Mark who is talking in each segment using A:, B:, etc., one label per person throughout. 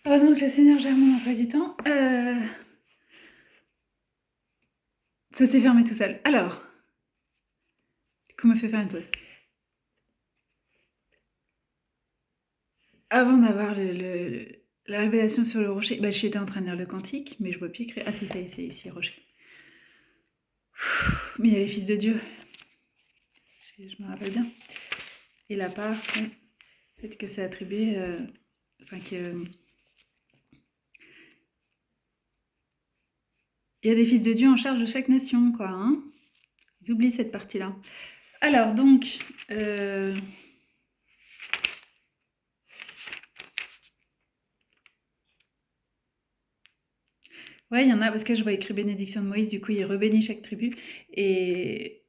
A: Heureusement que le Seigneur gère mon emploi du temps. Ça s'est fermé tout seul. Alors, qu'on me fait faire une pause. Avant d'avoir la révélation sur le rocher, bah, j'étais en train de lire le cantique, mais je vois plus écrit. Ah, si, c'est ici, rocher. Mais il y a les fils de Dieu. Je me rappelle bien. Et la part, c'est peut-être que c'est attribué. Enfin, que. Il y a des fils de Dieu en charge de chaque nation, quoi. Hein, ils oublient cette partie-là. Alors, donc. Ouais, il y en a, parce que je vois écrit bénédiction de Moïse, du coup, il rebénit chaque tribu. Et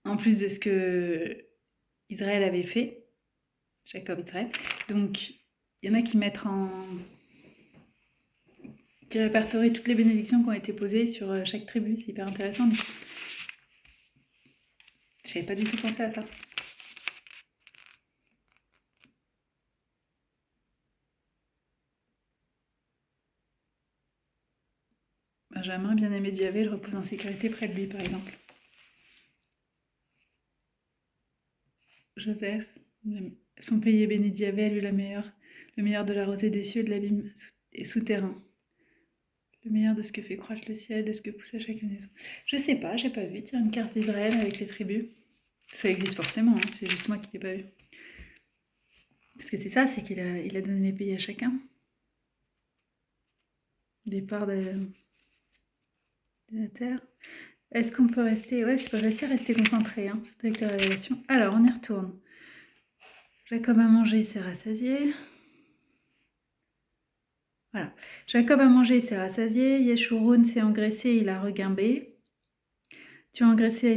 A: en plus de ce que Israël avait fait, Jacob Israël, donc il y en a qui mettent qui répertorient toutes les bénédictions qui ont été posées sur chaque tribu, c'est hyper intéressant. Je n'avais pas du tout pensé à ça. Benjamin, bien aimé d'Yahvé, je repose en sécurité près de lui, par exemple. Joseph, son pays est béni d'Yahvé, à lui le meilleur de la rosée des cieux, de l'abîme souterrain. Le meilleur de ce que fait croître le ciel, de ce que pousse à chaque maison. Je sais pas, j'ai pas vu. Tiens, une carte d'Israël avec les tribus. Ça existe forcément, hein, c'est juste moi qui l'ai pas vu. Parce que c'est ça, c'est qu'il a donné les pays à chacun. Des parts de la terre. Est-ce qu'on peut rester... Ouais, c'est pas facile de rester concentré, hein, surtout avec la révélation. Alors, on y retourne. Jacob a mangé, il s'est rassasié. Voilà. Jacob a mangé, il s'est rassasié. Yeshurun s'est engraissé, il a regimbé. Tu as engraissé,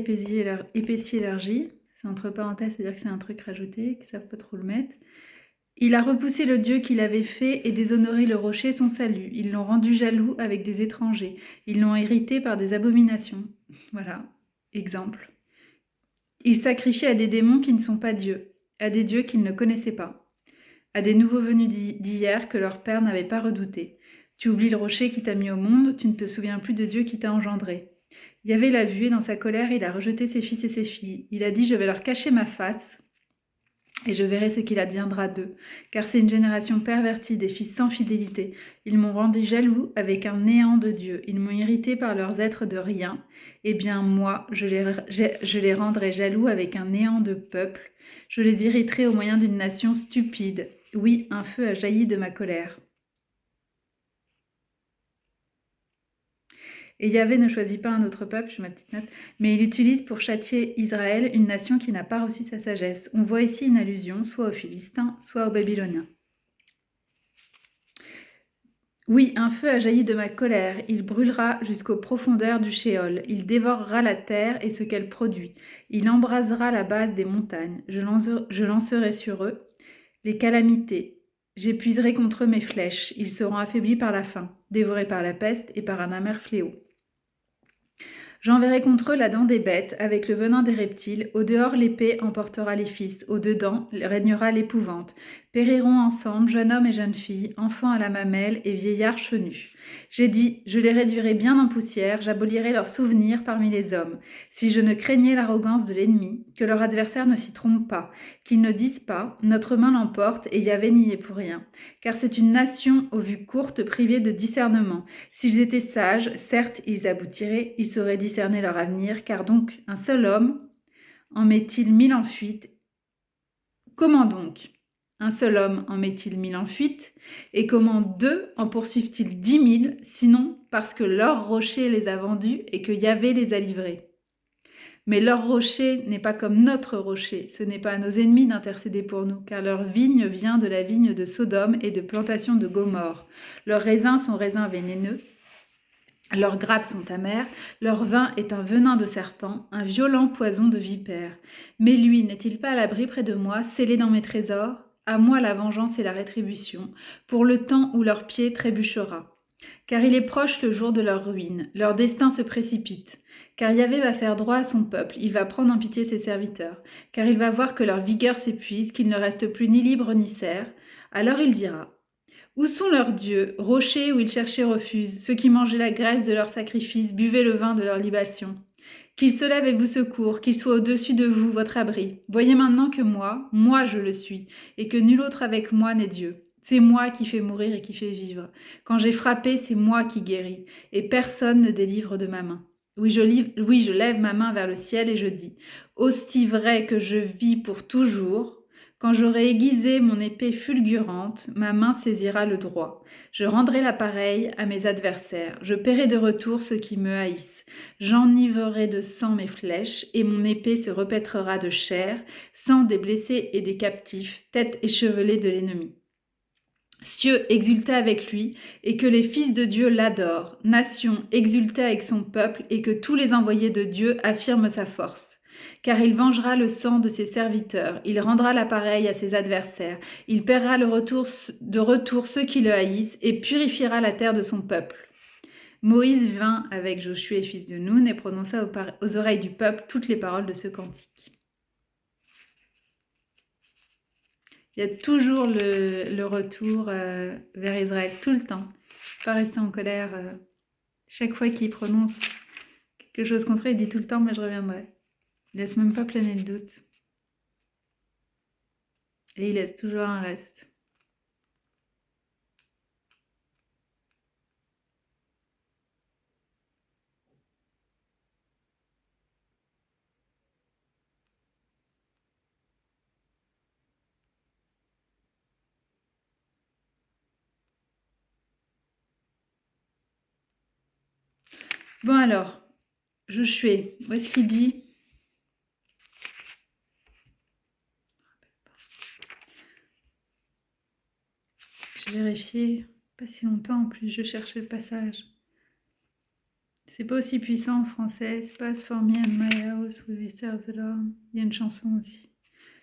A: épaissi, élargi. C'est entre parenthèses, c'est-à-dire que c'est un truc rajouté, qu'ils savent pas trop le mettre. Il a repoussé le Dieu qu'il avait fait et déshonoré le rocher, son salut. Ils l'ont rendu jaloux avec des étrangers. Ils l'ont irrité par des abominations. Voilà, exemple. Il sacrifie à des démons qui ne sont pas dieux, à des dieux qu'ils ne connaissaient pas, à des nouveaux venus d'hier que leur père n'avait pas redoutés. Tu oublies le rocher qui t'a mis au monde, tu ne te souviens plus de Dieu qui t'a engendré. Yahvé l'a vu et dans sa colère, il a rejeté ses fils et ses filles. Il a dit, je vais leur cacher ma face et je verrai ce qu'il adviendra d'eux. Car c'est une génération pervertie, des fils sans fidélité. Ils m'ont rendu jaloux avec un néant de Dieu. Ils m'ont irrité par leurs êtres de rien. Eh bien, moi, je les rendrai jaloux avec un néant de peuple. Je les irriterai au moyen d'une nation stupide. Oui, un feu a jailli de ma colère. Et Yahvé ne choisit pas un autre peuple, j'ai ma petite note, mais il utilise pour châtier Israël une nation qui n'a pas reçu sa sagesse. On voit ici une allusion soit aux Philistins, soit aux Babyloniens. Oui, un feu a jailli de ma colère, il brûlera jusqu'aux profondeurs du Shéol, il dévorera la terre et ce qu'elle produit, il embrasera la base des montagnes, je lancerai sur eux les calamités, j'épuiserai contre eux mes flèches, ils seront affaiblis par la faim, dévorés par la peste et par un amer fléau. J'enverrai contre eux la dent des bêtes, avec le venin des reptiles. Au dehors, l'épée emportera les fils. Au dedans, régnera l'épouvante. Périront ensemble, jeune homme et jeune fille, enfants à la mamelle et vieillards chenus. J'ai dit, je les réduirai bien en poussière, j'abolirai leurs souvenirs parmi les hommes. Si je ne craignais l'arrogance de l'ennemi, que leur adversaire ne s'y trompe pas, qu'ils ne disent pas, notre main l'emporte et Yahvé n'y est pour rien. Car c'est une nation aux vues courtes, privée de discernement. S'ils étaient sages, certes, ils aboutiraient, ils sauraient discerner leur avenir, car donc un seul homme en met-il 1000 en fuite? Comment donc un seul homme en met-il 1000 en fuite? Et comment deux en poursuivent-ils 10 000, sinon parce que leur rocher les a vendus et que Yahvé les a livrés? Mais leur rocher n'est pas comme notre rocher, ce n'est pas à nos ennemis d'intercéder pour nous, car leur vigne vient de la vigne de Sodome et de plantation de Gomorre. Leurs raisins sont raisins vénéneux, leurs grappes sont amères, leur vin est un venin de serpent, un violent poison de vipère. Mais lui, n'est-il pas à l'abri près de moi, scellé dans mes trésors? À moi la vengeance et la rétribution, pour le temps où leur pied trébuchera. Car il est proche le jour de leur ruine, leur destin se précipite. Car Yahvé va faire droit à son peuple, il va prendre en pitié ses serviteurs. Car il va voir que leur vigueur s'épuise, qu'ils ne restent plus ni libres ni serfs. Alors il dira, Où sont leurs dieux, rochers où ils cherchaient refuge, ceux qui mangeaient la graisse de leurs sacrifices, buvaient le vin de leurs libations? Qu'il se lève et vous secourt, qu'il soit au-dessus de vous, votre abri. Voyez maintenant que moi je le suis, et que nul autre avec moi n'est Dieu. C'est moi qui fais mourir et qui fais vivre. Quand j'ai frappé, c'est moi qui guéris, et personne ne délivre de ma main. Oui, je lève ma main vers le ciel et je dis, aussi vrai que je vis pour toujours, quand j'aurai aiguisé mon épée fulgurante, ma main saisira le droit. Je rendrai l'appareil à mes adversaires, je paierai de retour ceux qui me haïssent. J'enivrerai de sang mes flèches, et mon épée se repètrera de chair, sang des blessés et des captifs, tête échevelée de l'ennemi. Cieux, exultez avec lui, et que les fils de Dieu l'adorent. Nation, exultez avec son peuple, et que tous les envoyés de Dieu affirment sa force. Car il vengera le sang de ses serviteurs, il rendra l'appareil à ses adversaires, il paiera de retour ceux qui le haïssent, et purifiera la terre de son peuple. Moïse vint avec Josué, fils de Nun, et prononça aux oreilles du peuple toutes les paroles de ce cantique. Il y a toujours le retour vers Israël, tout le temps. Pas rester en colère. Chaque fois qu'il prononce quelque chose contre eux, il dit tout le temps, mais je reviendrai. Il laisse même pas planer le doute. Et il laisse toujours un reste. Bon alors, Josué, où est-ce qu'il dit? J'ai vérifié, pas si longtemps en plus, je cherchais le passage. C'est pas aussi puissant en français. C'est pas As for me and my house we will serve the Lord. Il y a une chanson aussi.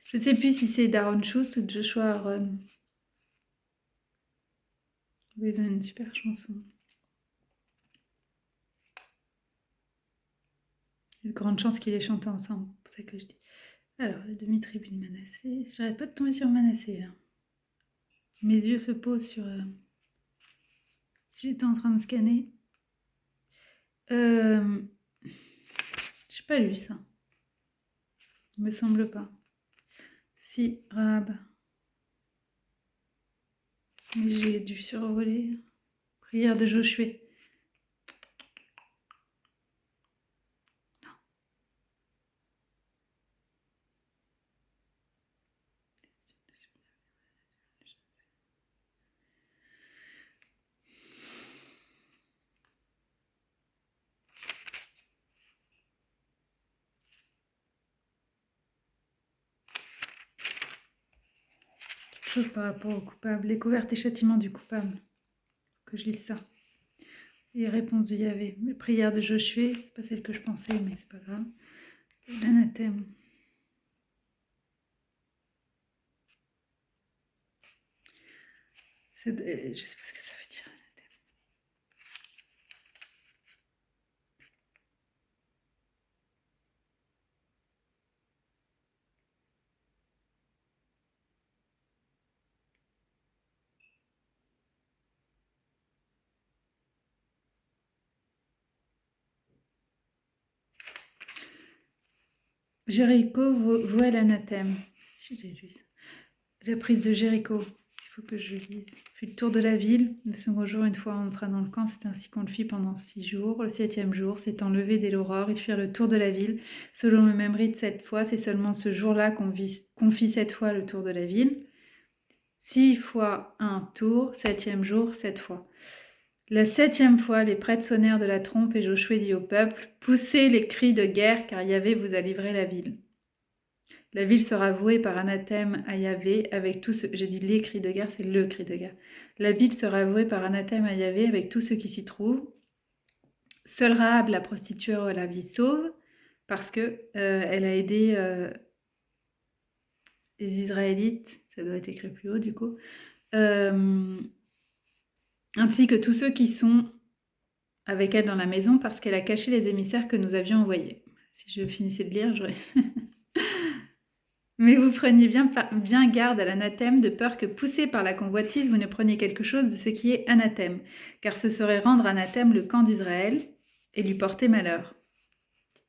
A: Je sais plus si c'est d'Aaron Schust ou de Joshua Aaron. Ils ont une super chanson. Il y a de grandes chances qu'ils les chantent ensemble. C'est pour ça que je dis. Alors, la demi-tribu de Manassé. J'arrête pas de tomber sur Manassé là. Mes yeux se posent sur. Si j'étais en train de scanner. J'ai pas lu ça. Il me semble pas. Si, Rahab. Mais j'ai dû survoler. Prière de Josué. Chose par rapport au coupable. Découverte et châtiment du coupable. Que je lise ça. Et réponse de Yahvé. Prière de Josué. C'est pas celle que je pensais, mais c'est pas grave. L'anathème. Je sais pas ce que ça veut dire. Jéricho vouait l'anathème. Si j'ai lu ça. La prise de Jéricho. Il faut que je lise. Puis le tour de la ville. Le second jour, une fois entra dans le camp, c'est ainsi qu'on le fit pendant 6 jours. Le 7e jour, s'étant levé dès l'aurore, ils firent le tour de la ville. Selon le même rite 7 fois, c'est seulement ce jour-là qu'on fit 7 fois le tour de la ville. 6 fois un tour, 7e jour, 7 fois. La 7e fois, les prêtres sonnèrent de la trompe et Josué dit au peuple, « Poussez les cris de guerre, car Yahvé vous a livré la ville. » La ville sera vouée par anathème à Yahvé avec tout ce... J'ai dit les cris de guerre, c'est le cri de guerre. La ville sera vouée par anathème à Yahvé avec tout ce qui s'y trouve. Seule Rahab, la prostituée, la vie sauve, parce que elle a aidé les Israélites, ça doit être écrit plus haut du coup, ainsi que tous ceux qui sont avec elle dans la maison, parce qu'elle a caché les émissaires que nous avions envoyés. Si je finissais de lire, j'aurais... Mais vous preniez bien garde à l'anathème, de peur que, poussé par la convoitise, vous ne preniez quelque chose de ce qui est anathème, car ce serait rendre anathème le camp d'Israël et lui porter malheur.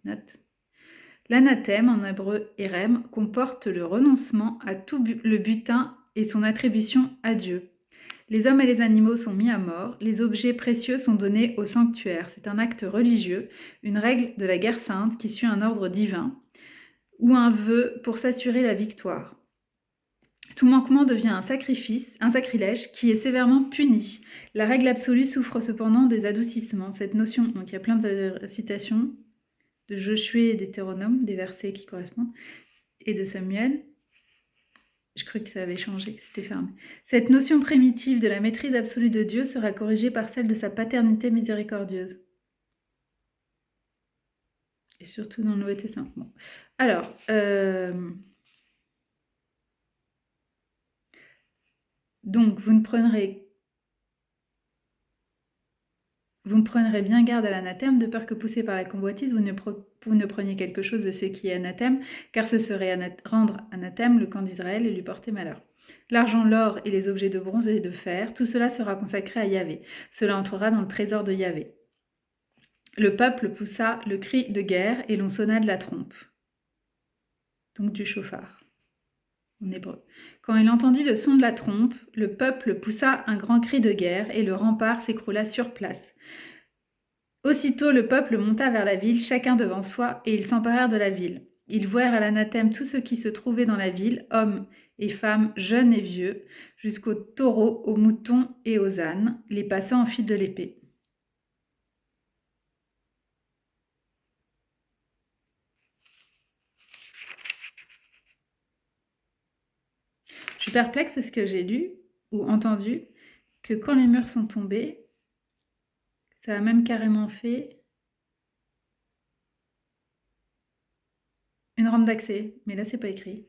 A: Note. L'anathème, en hébreu érem, comporte le renoncement à tout le butin et son attribution à Dieu. Les hommes et les animaux sont mis à mort, les objets précieux sont donnés au sanctuaire. C'est un acte religieux, une règle de la guerre sainte qui suit un ordre divin, ou un vœu pour s'assurer la victoire. Tout manquement devient un sacrifice, un sacrilège, qui est sévèrement puni. La règle absolue souffre cependant des adoucissements. Cette notion, donc il y a plein de citations de Josué et d'Hétéronome, des versets qui correspondent, et de Samuel. Je crois que ça avait changé, que c'était fermé. Cette notion primitive de la maîtrise absolue de Dieu sera corrigée par celle de sa paternité miséricordieuse. Et surtout dans le Nouveau Testament. Bon. Alors, donc vous ne prendrez bien garde à l'anathème, de peur que, poussé par la convoitise, vous ne preniez quelque chose de ce qui est anathème, car ce serait rendre anathème le camp d'Israël et lui porter malheur. L'argent, l'or et les objets de bronze et de fer, tout cela sera consacré à Yahvé. Cela entrera dans le trésor de Yahvé. Le peuple poussa le cri de guerre et l'on sonna de la trompe, donc du chauffard, en hébreu. Quand il entendit le son de la trompe, le peuple poussa un grand cri de guerre et le rempart s'écroula sur place. Aussitôt le peuple monta vers la ville, chacun devant soi, et ils s'emparèrent de la ville. Ils vouèrent à l'anathème tout ce qui se trouvait dans la ville, hommes et femmes, jeunes et vieux, jusqu'aux taureaux, aux moutons et aux ânes, les passant en fil de l'épée. Je suis perplexe parce que j'ai lu ou entendu que quand les murs sont tombés, ça a même carrément fait une rampe d'accès. Mais là, c'est pas écrit.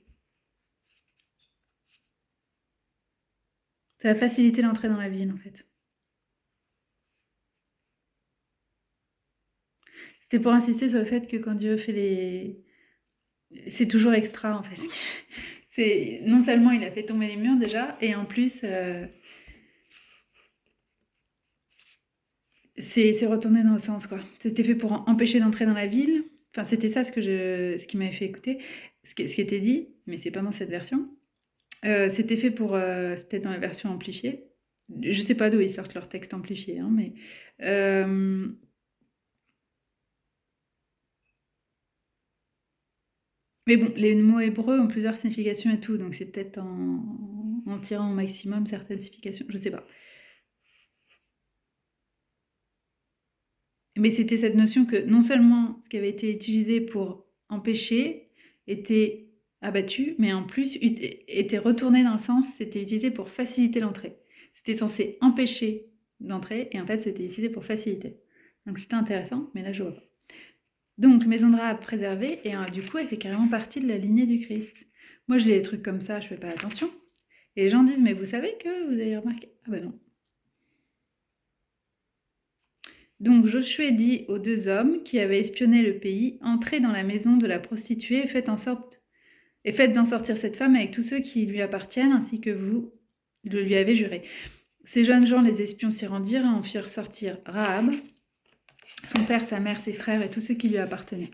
A: Ça a facilité l'entrée dans la ville, en fait. C'était pour insister sur le fait que quand Dieu fait les... C'est toujours extra, en fait. C'est non seulement il a fait tomber les murs déjà, et en plus c'est retourné dans le sens, quoi. C'était fait pour empêcher d'entrer dans la ville. Enfin, c'était ça ce qui m'avait fait écouter, ce qui était dit, mais c'est pas dans cette version. C'était fait pour, c'est peut-être dans la version amplifiée. Je sais pas d'où ils sortent leur texte amplifié, hein, mais bon, les mots hébreux ont plusieurs significations et tout, donc c'est peut-être en tirant au maximum certaines significations, je sais pas. Mais c'était cette notion que non seulement ce qui avait été utilisé pour empêcher était abattu, mais en plus était retourné dans le sens, c'était utilisé pour faciliter l'entrée. C'était censé empêcher d'entrer, et en fait c'était utilisé pour faciliter. Donc c'était intéressant, mais là je vois pas. Donc maison de rats à préserver, et du coup elle fait carrément partie de la lignée du Christ. Moi je lis des trucs comme ça, je fais pas attention. Et les gens disent, mais vous savez que vous avez remarqué? Ah bah non. Donc Josué dit aux deux hommes qui avaient espionné le pays, entrez dans la maison de la prostituée et faites en sortir cette femme avec tous ceux qui lui appartiennent, ainsi que vous le lui avez juré. Ces jeunes gens, les espions, s'y rendirent et en firent sortir Rahab, son père, sa mère, ses frères et tous ceux qui lui appartenaient.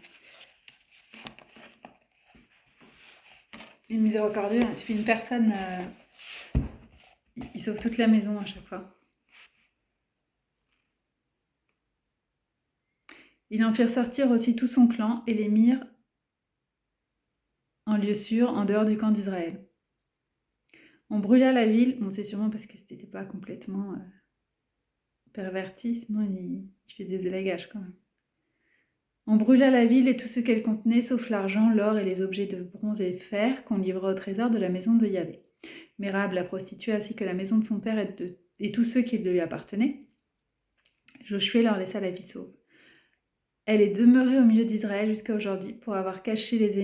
A: Il est miséricordieux, il suffit une personne, il sauve toute la maison à chaque fois. Ils en firent sortir aussi tout son clan et les mirent en lieu sûr, en dehors du camp d'Israël. On brûla la ville, bon c'est sûrement parce que c'était pas complètement perverti, sinon il fait des élagages quand même. On brûla la ville et tout ce qu'elle contenait, sauf l'argent, l'or et les objets de bronze et de fer qu'on livra au trésor de la maison de Yahvé. Mérab, la prostituée, ainsi que la maison de son père et tous ceux qui lui appartenaient, Josué leur laissa la vie sauve. Elle est demeurée au milieu d'Israël jusqu'à aujourd'hui pour avoir caché les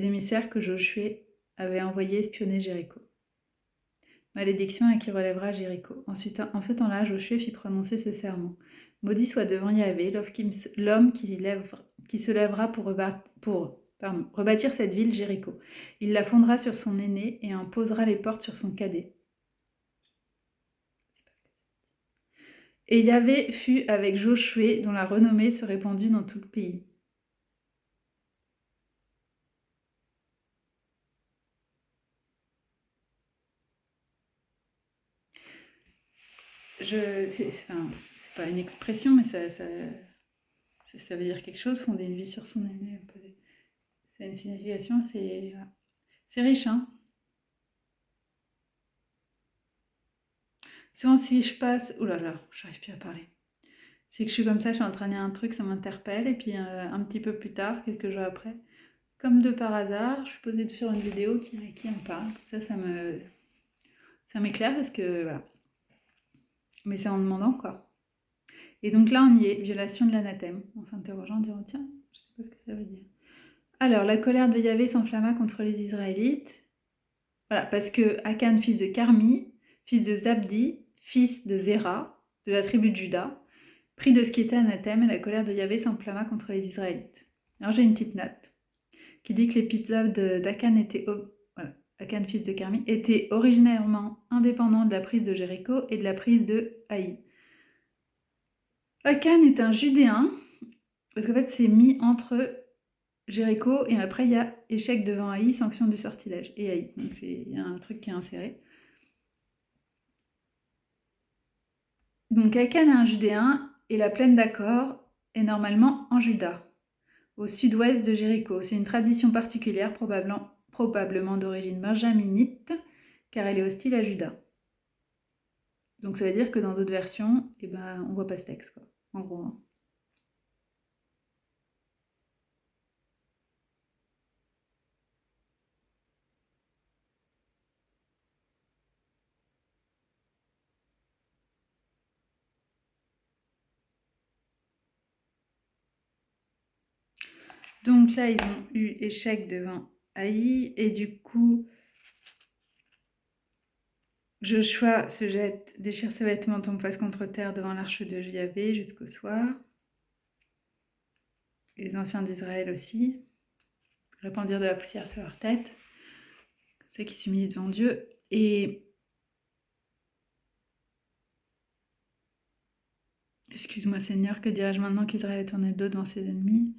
A: émissaires que Josué avait envoyés espionner Jéricho. Malédiction à qui relèvera Jéricho. Ensuite, en ce temps-là, Josué fit prononcer ce serment. Maudit soit devant Yahvé l'homme qui se lèvera pour rebâtir cette ville, Jéricho. Il la fondera sur son aîné et en posera les portes sur son cadet. Et Yahvé fut avec Josué, dont la renommée se répandit dans tout le pays. C'est pas une expression, mais ça veut dire quelque chose, fonder une vie sur son aîné. C'est une signification, c'est riche, hein. Souvent, si je passe... Ouh là là, j'arrive plus à parler. C'est que je suis comme ça, je suis en train de lire un truc, ça m'interpelle, et puis un petit peu plus tard, quelques jours après, comme de par hasard, je suis posée sur une vidéo qui en parle. Ça m'éclaire parce que, voilà. Mais c'est en demandant, quoi. Et donc là, on y est, violation de l'anathème. En s'interrogeant, en disant, tiens, je sais pas ce que ça veut dire. Alors, la colère de Yahvé s'enflamma contre les Israélites. Voilà, parce que Akan, fils de Carmi, fils de Zabdi, fils de Zéra, de la tribu de Juda, pris de ce qui était anathème, et la colère de Yahvé s'enflamma contre les Israélites. Alors j'ai une petite note qui dit que l'épisode d'Akan Akan, fils de Carmi, était originairement indépendant de la prise de Jéricho et de la prise de Haï. Akan est un Judéen, parce qu'en fait c'est mis entre Jéricho et après il y a échec devant Haï, sanction du sortilège, et Haï. Donc il y a un truc qui est inséré. Donc Akan est un Judéen et la plaine d'Accord est normalement en Juda, au sud-ouest de Jéricho. C'est une tradition particulière, probablement d'origine benjaminite, car elle est hostile à Juda. Donc ça veut dire que dans d'autres versions, on voit pas ce texte, quoi. En gros. Hein. Donc là, ils ont eu échec devant Haï, et du coup, Joshua se jette, déchire ses vêtements, tombe face contre terre devant l'arche de Yahvé jusqu'au soir. Les anciens d'Israël aussi répandirent de la poussière sur leur tête, ceux qui s'humilient devant Dieu. Et excuse-moi Seigneur, que dirais-je maintenant qu'Israël est tourné le dos devant ses ennemis?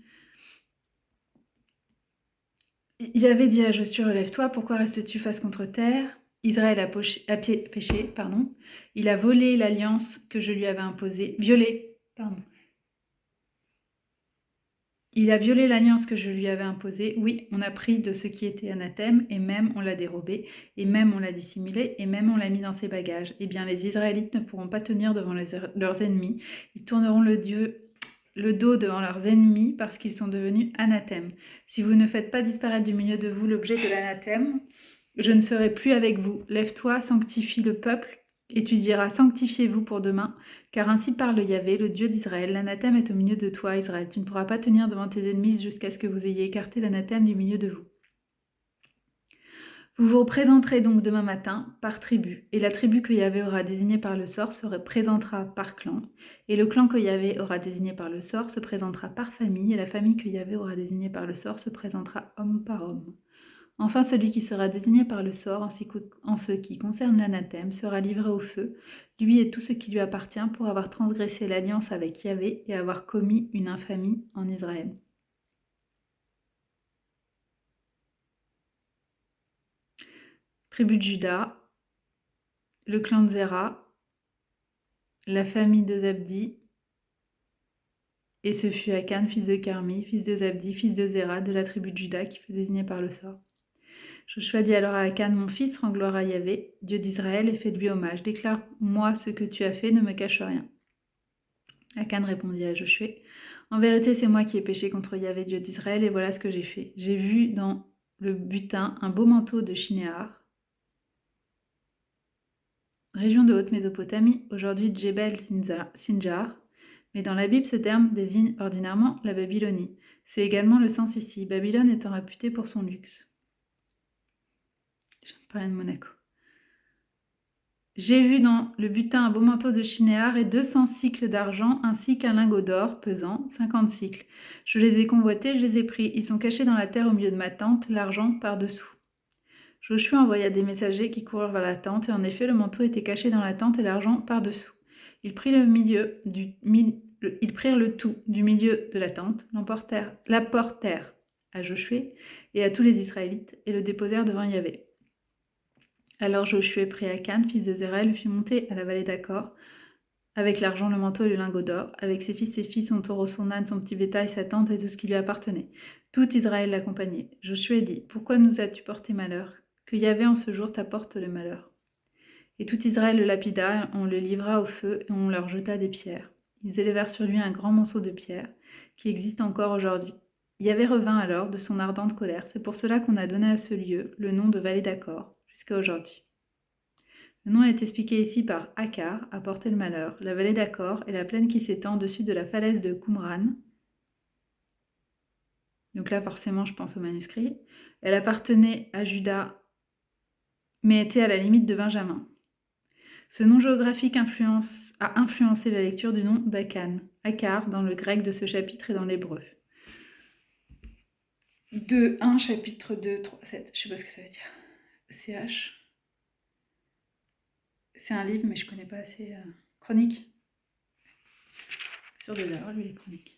A: Il avait dit à Josué, relève-toi, pourquoi restes-tu face contre terre? Israël a péché, pardon. Il a volé l'alliance que je lui avais imposée. Il a violé l'alliance que je lui avais imposée. Oui, on a pris de ce qui était anathème, et même on l'a dérobé, et même on l'a dissimulé, et même on l'a mis dans ses bagages. Eh bien, les Israélites ne pourront pas tenir devant leurs ennemis. Ils tourneront le dos devant leurs ennemis parce qu'ils sont devenus anathèmes. Si vous ne faites pas disparaître du milieu de vous l'objet de l'anathème, je ne serai plus avec vous. Lève-toi, sanctifie le peuple, et tu diras, sanctifiez-vous pour demain, car ainsi parle Yahvé, le Dieu d'Israël. L'anathème est au milieu de toi, Israël. Tu ne pourras pas tenir devant tes ennemis jusqu'à ce que vous ayez écarté l'anathème du milieu de vous. Vous vous représenterez donc demain matin par tribu, et la tribu que Yahvé aura désignée par le sort se représentera par clan, et le clan que Yahvé aura désigné par le sort se présentera par famille, et la famille que Yahvé aura désignée par le sort se présentera homme par homme. Enfin, celui qui sera désigné par le sort en ce qui concerne l'anathème sera livré au feu, lui et tout ce qui lui appartient, pour avoir transgressé l'alliance avec Yahvé et avoir commis une infamie en Israël. Tribu de Juda, le clan de Zéra, la famille de Zabdi, et ce fut Akan, fils de Carmi, fils de Zabdi, fils de Zéra, de la tribu de Juda, qui fut désigné par le sort. Joshua dit alors à Akan, mon fils, rends gloire à Yahvé, Dieu d'Israël, et fais-lui hommage. Déclare-moi ce que tu as fait, ne me cache rien. Akan répondit à Josué, en vérité, c'est moi qui ai péché contre Yahvé, Dieu d'Israël, et voilà ce que j'ai fait. J'ai vu dans le butin un beau manteau de Shinéar, région de Haute-Mésopotamie, aujourd'hui Djebel Sinjar, mais dans la Bible, ce terme désigne ordinairement la Babylonie. C'est également le sens ici, Babylone étant réputée pour son luxe. Je viens de parler de Monaco. J'ai vu dans le butin un beau manteau de chinéar et 200 cycles d'argent, ainsi qu'un lingot d'or pesant 50 cycles. Je les ai convoités, je les ai pris. Ils sont cachés dans la terre au milieu de ma tente, l'argent par-dessous. Josué envoya des messagers qui coururent vers la tente, et en effet, le manteau était caché dans la tente et l'argent par-dessous. Ils prirent le tout du milieu de la tente, l'apportèrent à Josué et à tous les Israélites, et le déposèrent devant Yahvé. Alors Josué prit Akan, fils de Zéra, et le fit monter à la vallée d'Accor, avec l'argent, le manteau et le lingot d'or, avec ses filles, son taureau, son âne, son petit bétail, sa tente et tout ce qui lui appartenait. Tout Israël l'accompagnait. Josué dit, « Pourquoi nous as-tu porté malheur? Que Yahvé en ce jour t'apporte le malheur. » Et tout Israël le lapida, on le livra au feu, et on leur jeta des pierres. Ils élevèrent sur lui un grand monceau de pierres, qui existe encore aujourd'hui. Yahvé revint alors de son ardente colère. C'est pour cela qu'on a donné à ce lieu le nom de vallée d'Accor, jusqu'à aujourd'hui. Le nom est expliqué ici par Akar, apporter le malheur, la vallée d'Accor et la plaine qui s'étend au-dessus de la falaise de Qumran. Donc là, forcément, je pense au manuscrit. Elle appartenait à Juda, mais était à la limite de Benjamin. Ce nom géographique a influencé la lecture du nom d'Akan, Akar, dans le grec de ce chapitre et dans l'hébreu. 2-1, chapitre 2, 3, 7. Je sais pas ce que ça veut dire. CH. C'est un livre, mais je connais pas assez. Chronique. Sur de d'avoir lu les chroniques.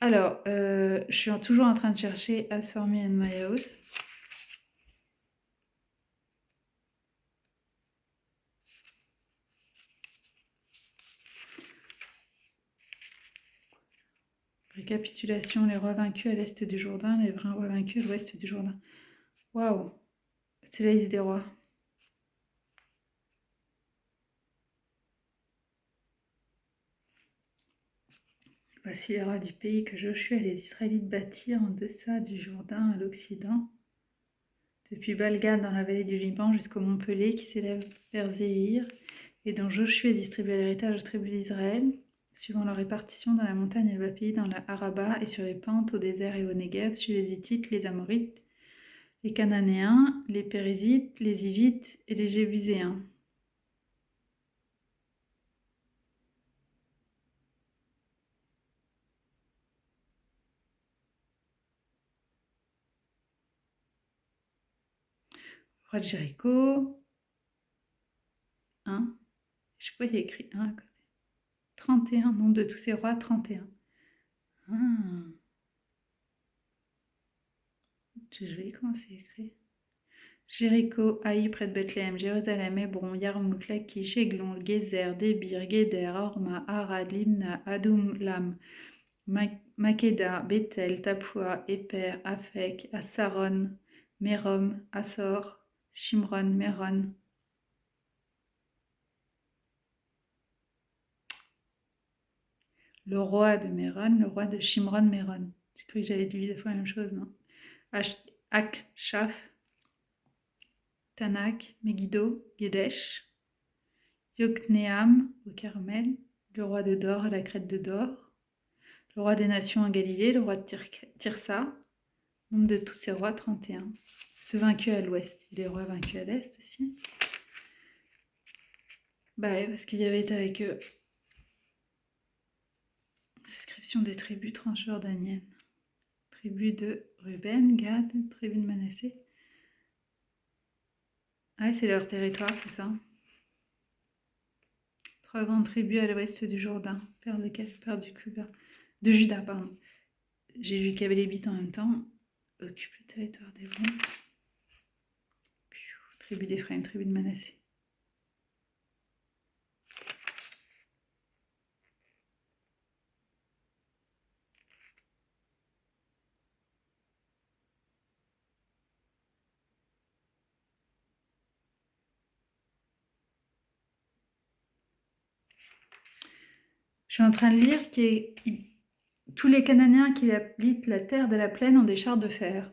A: Alors, je suis toujours en train de chercher As for Me and My House. Récapitulation, les rois vaincus à l'est du Jourdain, les rois vaincus à l'ouest du Jourdain. Waouh, c'est la liste des rois. Voici les rois du pays que Josué et les Israélites bâtirent en deçà du Jourdain à l'Occident, depuis Balgad dans la vallée du Liban jusqu'au mont Pelé qui s'élève vers Zéhir, et dont Josué distribua l'héritage aux tribus d'Israël, suivant leur répartition dans la montagne et le bas pays, dans la Araba et sur les pentes, au désert et au Negev, sur les Hittites, les Amorites, les Cananéens, les Périzites, les Hivites et les Jébuséens. Roi de Jéricho, 1. Je sais pas, il y a écrit 1 à côté. 31, nombre de tous ces rois, 31. Ah. C'est joli comment c'est écrit. Jéricho, Haï près de Bethléem, Jérusalem, Hébron, Yarmouk, Lachish, Eglon, Gézer, Débir, Guéder, Horma, Arad, Limna, Adumlam, Makeda, Bethel, Tapua, Éper, Afek, Asaron, Mérom, Assor, Shimron, Méron. Le roi de Méron, le roi de Shimron, Méron. J'ai cru que j'avais lu deux fois la même chose, non? Akshaf, Tanak, Megiddo, Guédesh, Yokneam au Carmel, le roi de Dor à la crête de Dor, le roi des nations en Galilée, le roi de Tirsa, nombre de tous ces rois 31. Ceux vaincus à l'ouest, les rois vaincus à l'est aussi. Bah ouais, parce qu'il y avait avec eux. Description des tribus transjordaniennes. Tribu de Ruben, Gad, tribu de Manassé. Ah, c'est leur territoire, c'est ça. 3 grandes tribus à l'ouest du Jourdain. Père de quel? Père du Cuba. De Juda, pardon. J'ai lu qu'il y avait les Lévites en même temps. Occupe le territoire d'Hébron. Tribu d'Éphraïm, tribu de Manassé. Je suis en train de lire que tous les Cananéens qui habitent la terre de la plaine ont des chars de fer.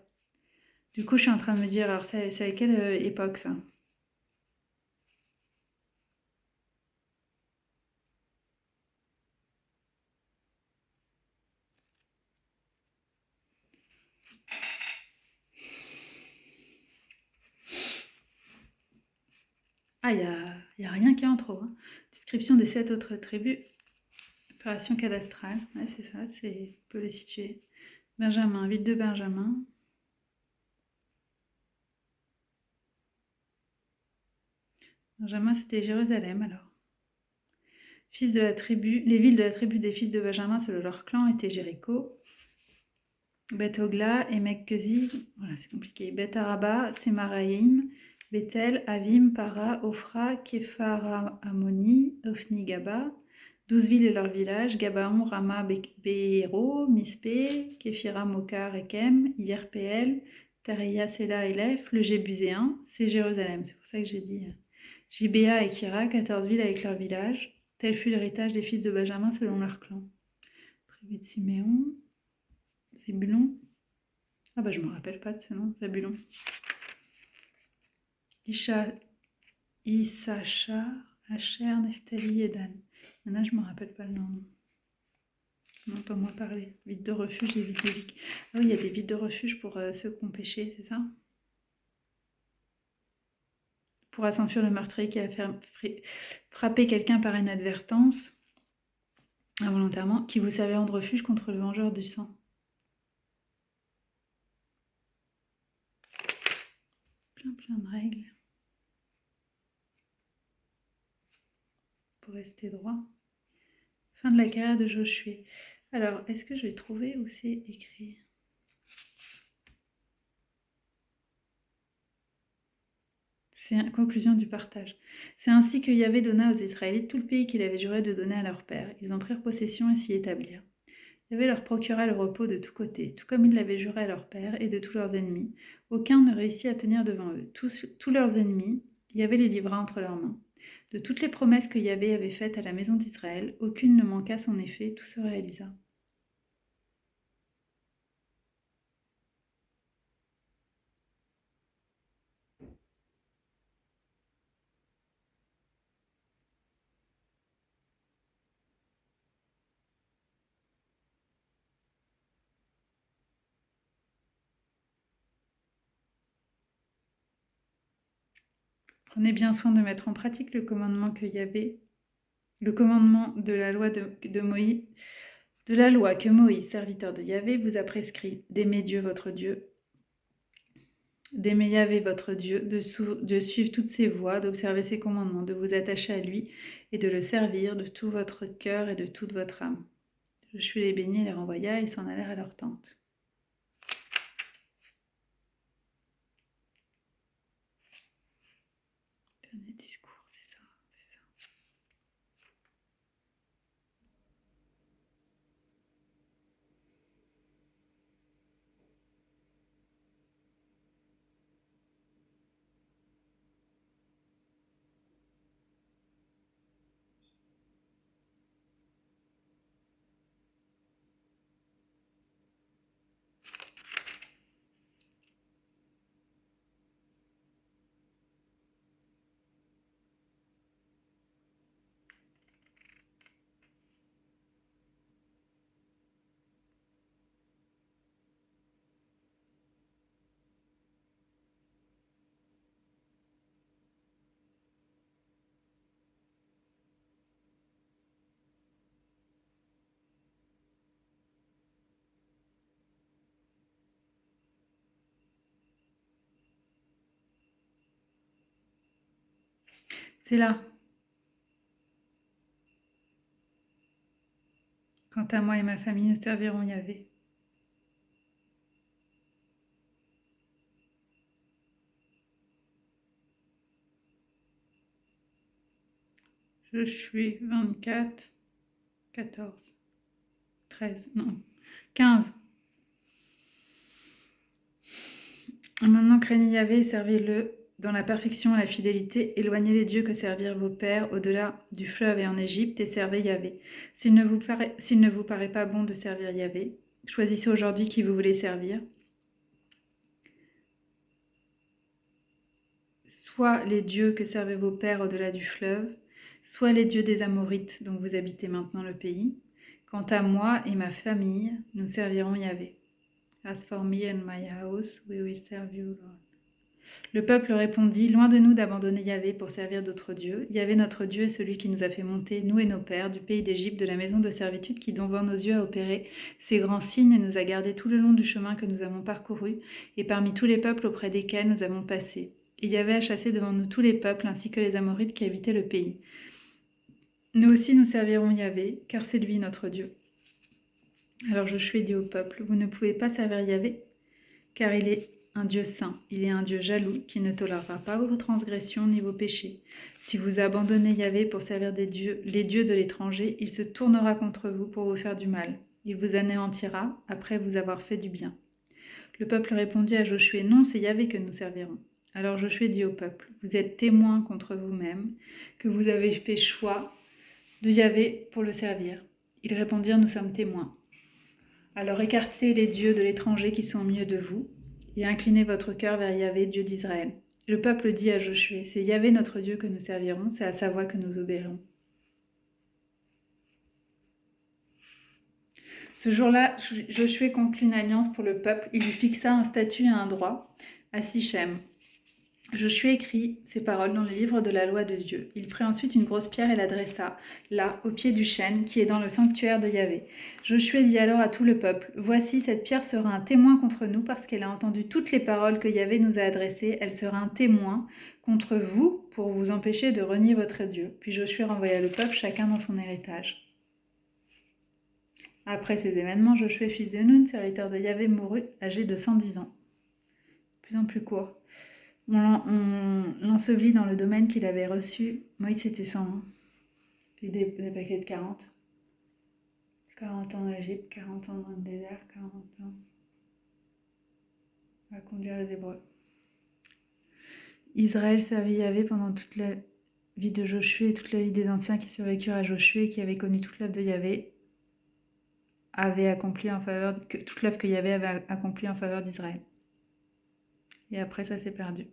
A: Du coup, je suis en train de me dire, alors c'est à quelle époque ça? Ah, il y a Il n'y a rien qui est en trop. Hein. Description des 7 autres tribus. Opération cadastrale. Ouais, c'est ça, on peut les situer. Benjamin, ville de Benjamin. Benjamin, c'était Jérusalem alors. Fils de la tribu, les villes de la tribu des fils de Benjamin selon leur clan étaient Jéricho, Beth Hogla et Mekezi, voilà c'est compliqué, Beth Araba, Semaraïm, Bethel, Avim, Para, Ophra, Képhar Ammoni, Ophni Gaba, 12 villes et leurs villages, Gabaon, Rama, Béhéro, Mispé, Képhira, Moka, Rekem, Yerpeel, Tareya, Sela, Elef, le Jébuséen, c'est Jérusalem, c'est pour ça que j'ai dit Gibéa et Kira, 14 villes avec leurs villages. Tel fut l'héritage des fils de Benjamin selon leur clan. Tribu de Siméon, Zébulon. Ah bah je me rappelle pas de ce nom, Zébulon. Issachar, Asher, Nephtali et Dan. Maintenant je me rappelle pas le nom. Entends-moi parler. Vide de refuge et vide de vie. Ah oui, il y a des vides de refuge pour ceux qui ont péché, c'est ça? Pourra s'enfuir le meurtrier qui a frappé quelqu'un par inadvertance, involontairement, qui vous serviront de refuge contre le vengeur du sang. Plein de règles. Pour rester droit. Fin de la carrière de Josué. Alors, est-ce que je vais trouver où c'est écrit? C'est une conclusion du partage. C'est ainsi que Yahvé donna aux Israélites tout le pays qu'il avait juré de donner à leur père. Ils en prirent possession et s'y établirent. Yahvé leur procura le repos de tous côtés, tout comme il l'avait juré à leur père et de tous leurs ennemis. Aucun ne réussit à tenir devant eux. Tous leurs ennemis, Yahvé les livra entre leurs mains. De toutes les promesses que Yahvé avait faites à la maison d'Israël, aucune ne manqua son effet, tout se réalisa. Prenez bien soin de mettre en pratique le commandement que Yahvé, le commandement de la loi de Moïse, de la loi que Moïse, serviteur de Yahvé, vous a prescrit, d'aimer Dieu votre Dieu, d'aimer Yahvé votre Dieu, de suivre toutes ses voies, d'observer ses commandements, de vous attacher à lui et de le servir de tout votre cœur et de toute votre âme. Josué les bénit et les renvoya, ils s'en allèrent à leur tente. Dernier discours, c'est ça. C'est là. Quant à moi et ma famille, nous servirons Yahvé. Josué 24, 14, 13, non, 15. Maintenant, craignez Yahvé et servez-le dans la perfection et la fidélité. Éloignez les dieux que servirent vos pères au-delà du fleuve et en Égypte et servez Yahvé. S'il ne vous paraît pas bon de servir Yahvé, choisissez aujourd'hui qui vous voulez servir. Soit les dieux que servaient vos pères au-delà du fleuve, soit les dieux des Amorites dont vous habitez maintenant le pays. Quant à moi et ma famille, nous servirons Yahvé. As for me and my house, we will serve you, Lord. Le peuple répondit, loin de nous d'abandonner Yahvé pour servir d'autres dieux. Yahvé notre Dieu est celui qui nous a fait monter, nous et nos pères, du pays d'Égypte, de la maison de servitude qui devant nos yeux a opéré ces grands signes et nous a gardés tout le long du chemin que nous avons parcouru et parmi tous les peuples auprès desquels nous avons passé. Et Yahvé a chassé devant nous tous les peuples ainsi que les Amorites qui habitaient le pays. Nous aussi nous servirons Yahvé, car c'est lui notre Dieu. Alors Josué dit au peuple, vous ne pouvez pas servir Yahvé, car il est un Dieu saint, il est un Dieu jaloux qui ne tolérera pas vos transgressions ni vos péchés. Si vous abandonnez Yahvé pour servir les dieux de l'étranger, il se tournera contre vous pour vous faire du mal. Il vous anéantira après vous avoir fait du bien. Le peuple répondit à Josué, non, c'est Yahvé que nous servirons. Alors Josué dit au peuple, vous êtes témoins contre vous-même que vous avez fait choix de Yahvé pour le servir. Ils répondirent, nous sommes témoins. Alors écartez les dieux de l'étranger qui sont au milieu de vous, et inclinez votre cœur vers Yahvé, Dieu d'Israël. Le peuple dit à Josué, c'est Yahvé notre Dieu que nous servirons, c'est à sa voix que nous obéirons. Ce jour-là, Josué conclut une alliance pour le peuple, il lui fixa un statut et un droit à Sichem. Josué écrit ces paroles dans le livre de la loi de Dieu. Il prit ensuite une grosse pierre et la dressa, là, au pied du chêne, qui est dans le sanctuaire de Yahvé. Josué dit alors à tout le peuple, « Voici, cette pierre sera un témoin contre nous, parce qu'elle a entendu toutes les paroles que Yahvé nous a adressées. Elle sera un témoin contre vous, pour vous empêcher de renier votre Dieu. » Puis Josué renvoya le peuple, chacun dans son héritage. Après ces événements, Josué, fils de Nun, serviteur de Yahvé, mourut, âgé de 110 ans. De plus en plus court. On l'ensevelit dans le domaine qu'il avait reçu. Moïse était 100 ans. Puis des paquets de 40. 40 ans en Égypte, 40 ans dans le désert, 40 ans à conduire les Hébreux. Israël servit Yahvé pendant toute la vie de Josué et toute la vie des anciens qui survécurent à Josué et qui avaient connu toute l'œuvre de Yahvé, toute l'œuvre que Yahvé avait accomplie en faveur d'Israël. Et après, ça s'est perdu.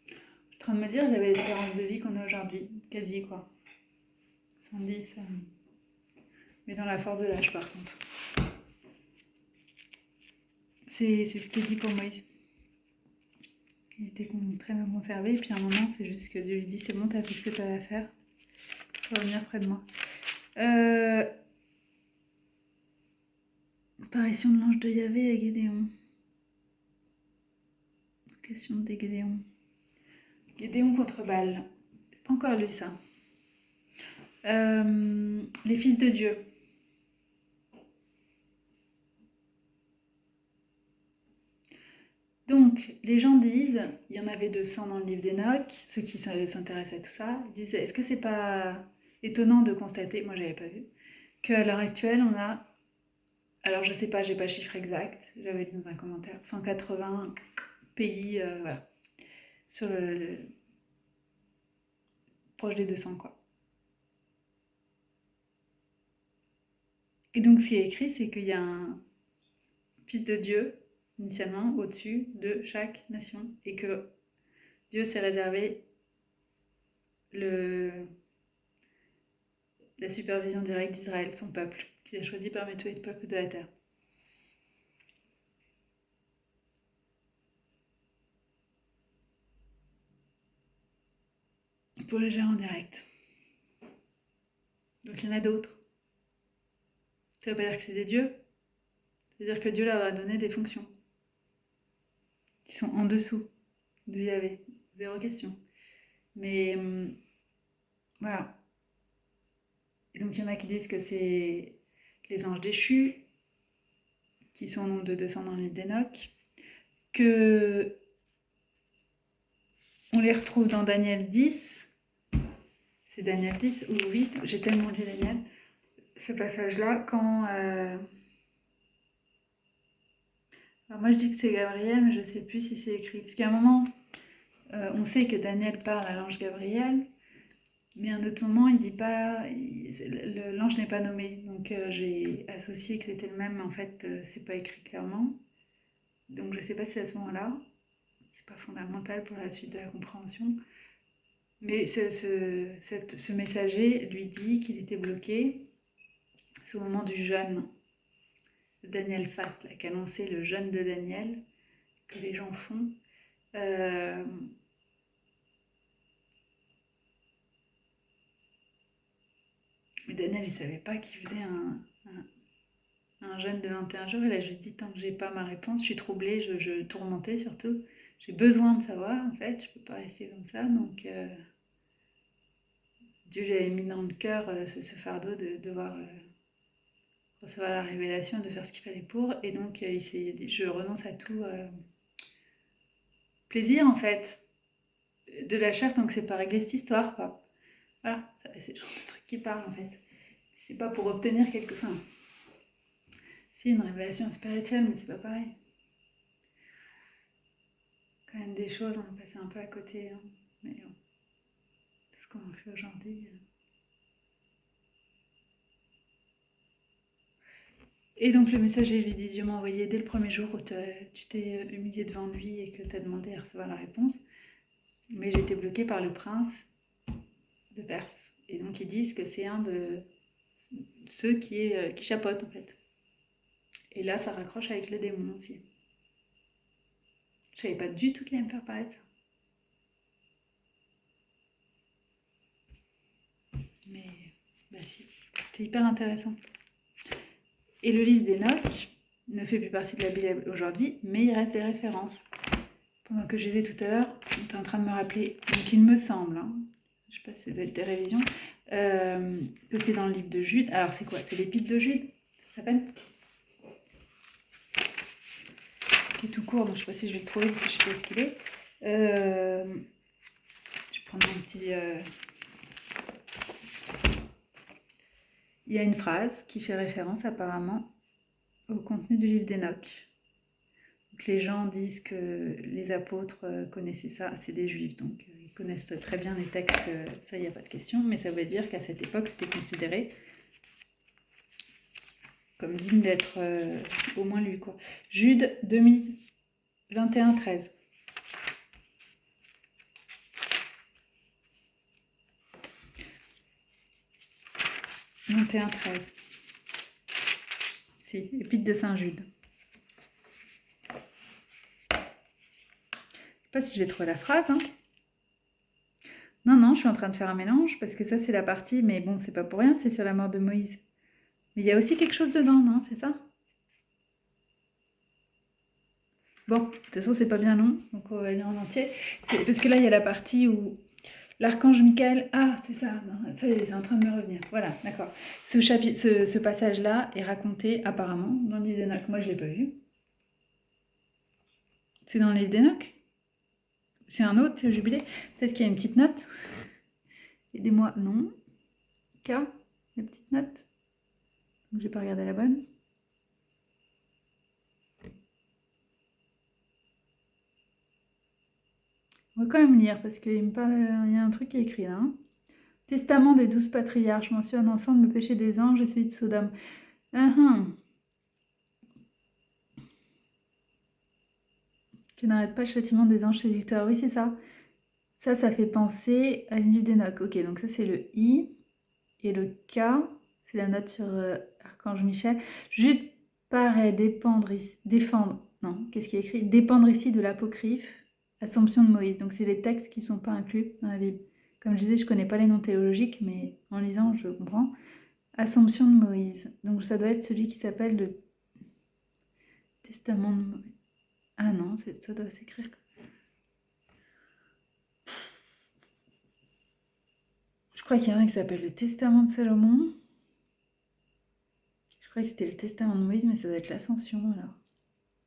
A: Je suis en train de me dire, il y avait l'espérance de vie qu'on a aujourd'hui, quasi quoi. 110, mais dans la force de l'âge par contre. C'est ce qu'il dit pour Moïse. Il était très bien conservé, et puis à un moment, c'est juste que Dieu lui dit, c'est bon, t'as fait ce que tu avais à faire, tu vas venir près de moi. Apparition de l'ange de Yahvé à Gédéon. Question de Gédéon. Gédéon contre Baal. J'ai pas encore lu ça. Les fils de Dieu. Donc, les gens disent, il y en avait 200 dans le livre d'Enoch, ceux qui s'intéressent à tout ça, ils disent, est-ce que c'est pas étonnant de constater, moi j'avais pas vu, qu'à l'heure actuelle on a, alors je sais pas, j'ai pas le chiffre exact, j'avais lu dans un commentaire, 180 pays, voilà, sur proche des 200 quoi. Et donc ce qui est écrit, c'est qu'il y a un fils de Dieu, initialement, au-dessus de chaque nation, et que Dieu s'est réservé la supervision directe d'Israël, son peuple, qu'il a choisi parmi tous les peuples de la terre. Pour le gérer en direct. Donc il y en a d'autres. Ça veut pas dire que c'est des dieux. C'est-à-dire que Dieu leur a donné des fonctions qui sont en dessous de Yahvé. Zéro question. Mais voilà. Et donc il y en a qui disent que c'est les anges déchus, qui sont au nombre de 200 dans le livre d'Enoch, que on les retrouve dans Daniel 10. C'est Daniel 10 ou 8. J'ai tellement lu Daniel. Ce passage-là, quand... Alors moi je dis que c'est Gabriel, mais je ne sais plus si c'est écrit. Parce qu'à un moment, on sait que Daniel parle à l'ange Gabriel, mais à un autre moment, il dit pas, l'ange n'est pas nommé. Donc j'ai associé que c'était le même, mais en fait, c'est pas écrit clairement. Donc je sais pas si à ce moment-là, c'est pas fondamental pour la suite de la compréhension. Mais ce messager lui dit qu'il était bloqué. C'est au moment du jeûne de Daniel Fast, là, qu'annonçait le jeûne de Daniel, que les gens font. Euh, mais Daniel, il savait pas qu'il faisait un jeûne de 21 jours. Il a juste dit, tant que j'ai pas ma réponse, je suis troublée, je tourmentée surtout. J'ai besoin de savoir, en fait, je peux pas rester comme ça. Donc, Dieu lui avait mis dans le cœur ce fardeau de devoir recevoir la révélation, de faire ce qu'il fallait pour. Et donc, il s'est dit, je renonce à tout plaisir, en fait, de la chair tant que c'est pas réglé cette histoire, quoi. Voilà, c'est le genre de truc qui parle, en fait. C'est pas pour obtenir quelque... Enfin, c'est une révélation spirituelle, mais c'est pas pareil. Quand même des choses, on est passé un peu à côté. Hein. Mais bon, c'est ce qu'on fait aujourd'hui. Et donc le messager lui dit, Dieu m'a envoyé dès le premier jour où tu t'es humilié devant lui et que tu as demandé à recevoir la réponse. Mais j'ai été bloquée par le prince de Perse. Et donc ils disent que c'est un de ceux qui chapotent en fait. Et là ça raccroche avec le démon aussi. Je savais pas du tout qu'il allait me faire paraître ça. Mais bah si, c'est hyper intéressant. Et le livre d'Enoch ne fait plus partie de la Bible aujourd'hui, mais il reste des références. Pendant que je disais tout à l'heure, on était en train de me rappeler, donc il me semble, hein, je ne sais pas si ça doit être des révisions, que c'est dans le livre de Jude. Alors c'est quoi? C'est l'épître de Jude, ça s'appelle? Qui est tout court, donc je ne sais pas si je vais le trouver, parce que je ne sais pas ce qu'il est. Je vais prendre un petit... Il y a une phrase qui fait référence apparemment au contenu du livre d'Enoch. Donc les gens disent que les apôtres connaissaient ça, c'est des juifs, donc ils connaissent très bien les textes, ça il n'y a pas de question, mais ça veut dire qu'à cette époque c'était considéré comme digne d'être au moins lu, quoi. Jude 2021, 13. « 21, 13. Si, épître de Saint Jude. Je ne sais pas si je vais trouver la phrase. Hein. Non, je suis en train de faire un mélange, parce que ça c'est la partie, mais bon, c'est pas pour rien, c'est sur la mort de Moïse. Mais il y a aussi quelque chose dedans, non? C'est ça? Bon, de toute façon, c'est pas bien long, donc on va lire en entier. Parce que là, il y a la partie où l'archange Michael... Ah, c'est ça, non, ça c'est en train de me revenir. Voilà, d'accord. Ce passage-là est raconté apparemment dans le livre d'Enoch. Moi, je ne l'ai pas vu. C'est dans le livre d'Enoch? C'est un autre, le jubilé? Peut-être qu'il y a une petite note. Aidez-moi. Non. K, la petite note. Donc, j'ai pas regardé la bonne. On va quand même lire parce qu'il me parle, il y a un truc qui est écrit là. Hein. Testament des 12 patriarches mentionne ensemble le péché des anges et celui de Sodome. Qui n'arrête pas le châtiment des anges séducteurs. Oui, c'est ça. Ça fait penser à livre d'Enoch. Ok, donc ça c'est le I. Et le K, c'est la note sur Archange Michel. Jude paraît défendre, non, qu'est-ce qui est écrit? Dépendre ici de l'apocryphe, Assomption de Moïse. Donc c'est les textes qui ne sont pas inclus dans la Bible. Comme je disais, je ne connais pas les noms théologiques, mais en lisant, je comprends. Assomption de Moïse. Donc ça doit être celui qui s'appelle le Testament de Moïse. Ah non, ça doit s'écrire comme... Je crois qu'il y en a un qui s'appelle le Testament de Salomon. Je crois que c'était le Testament de Moïse, mais ça doit être l'Ascension alors.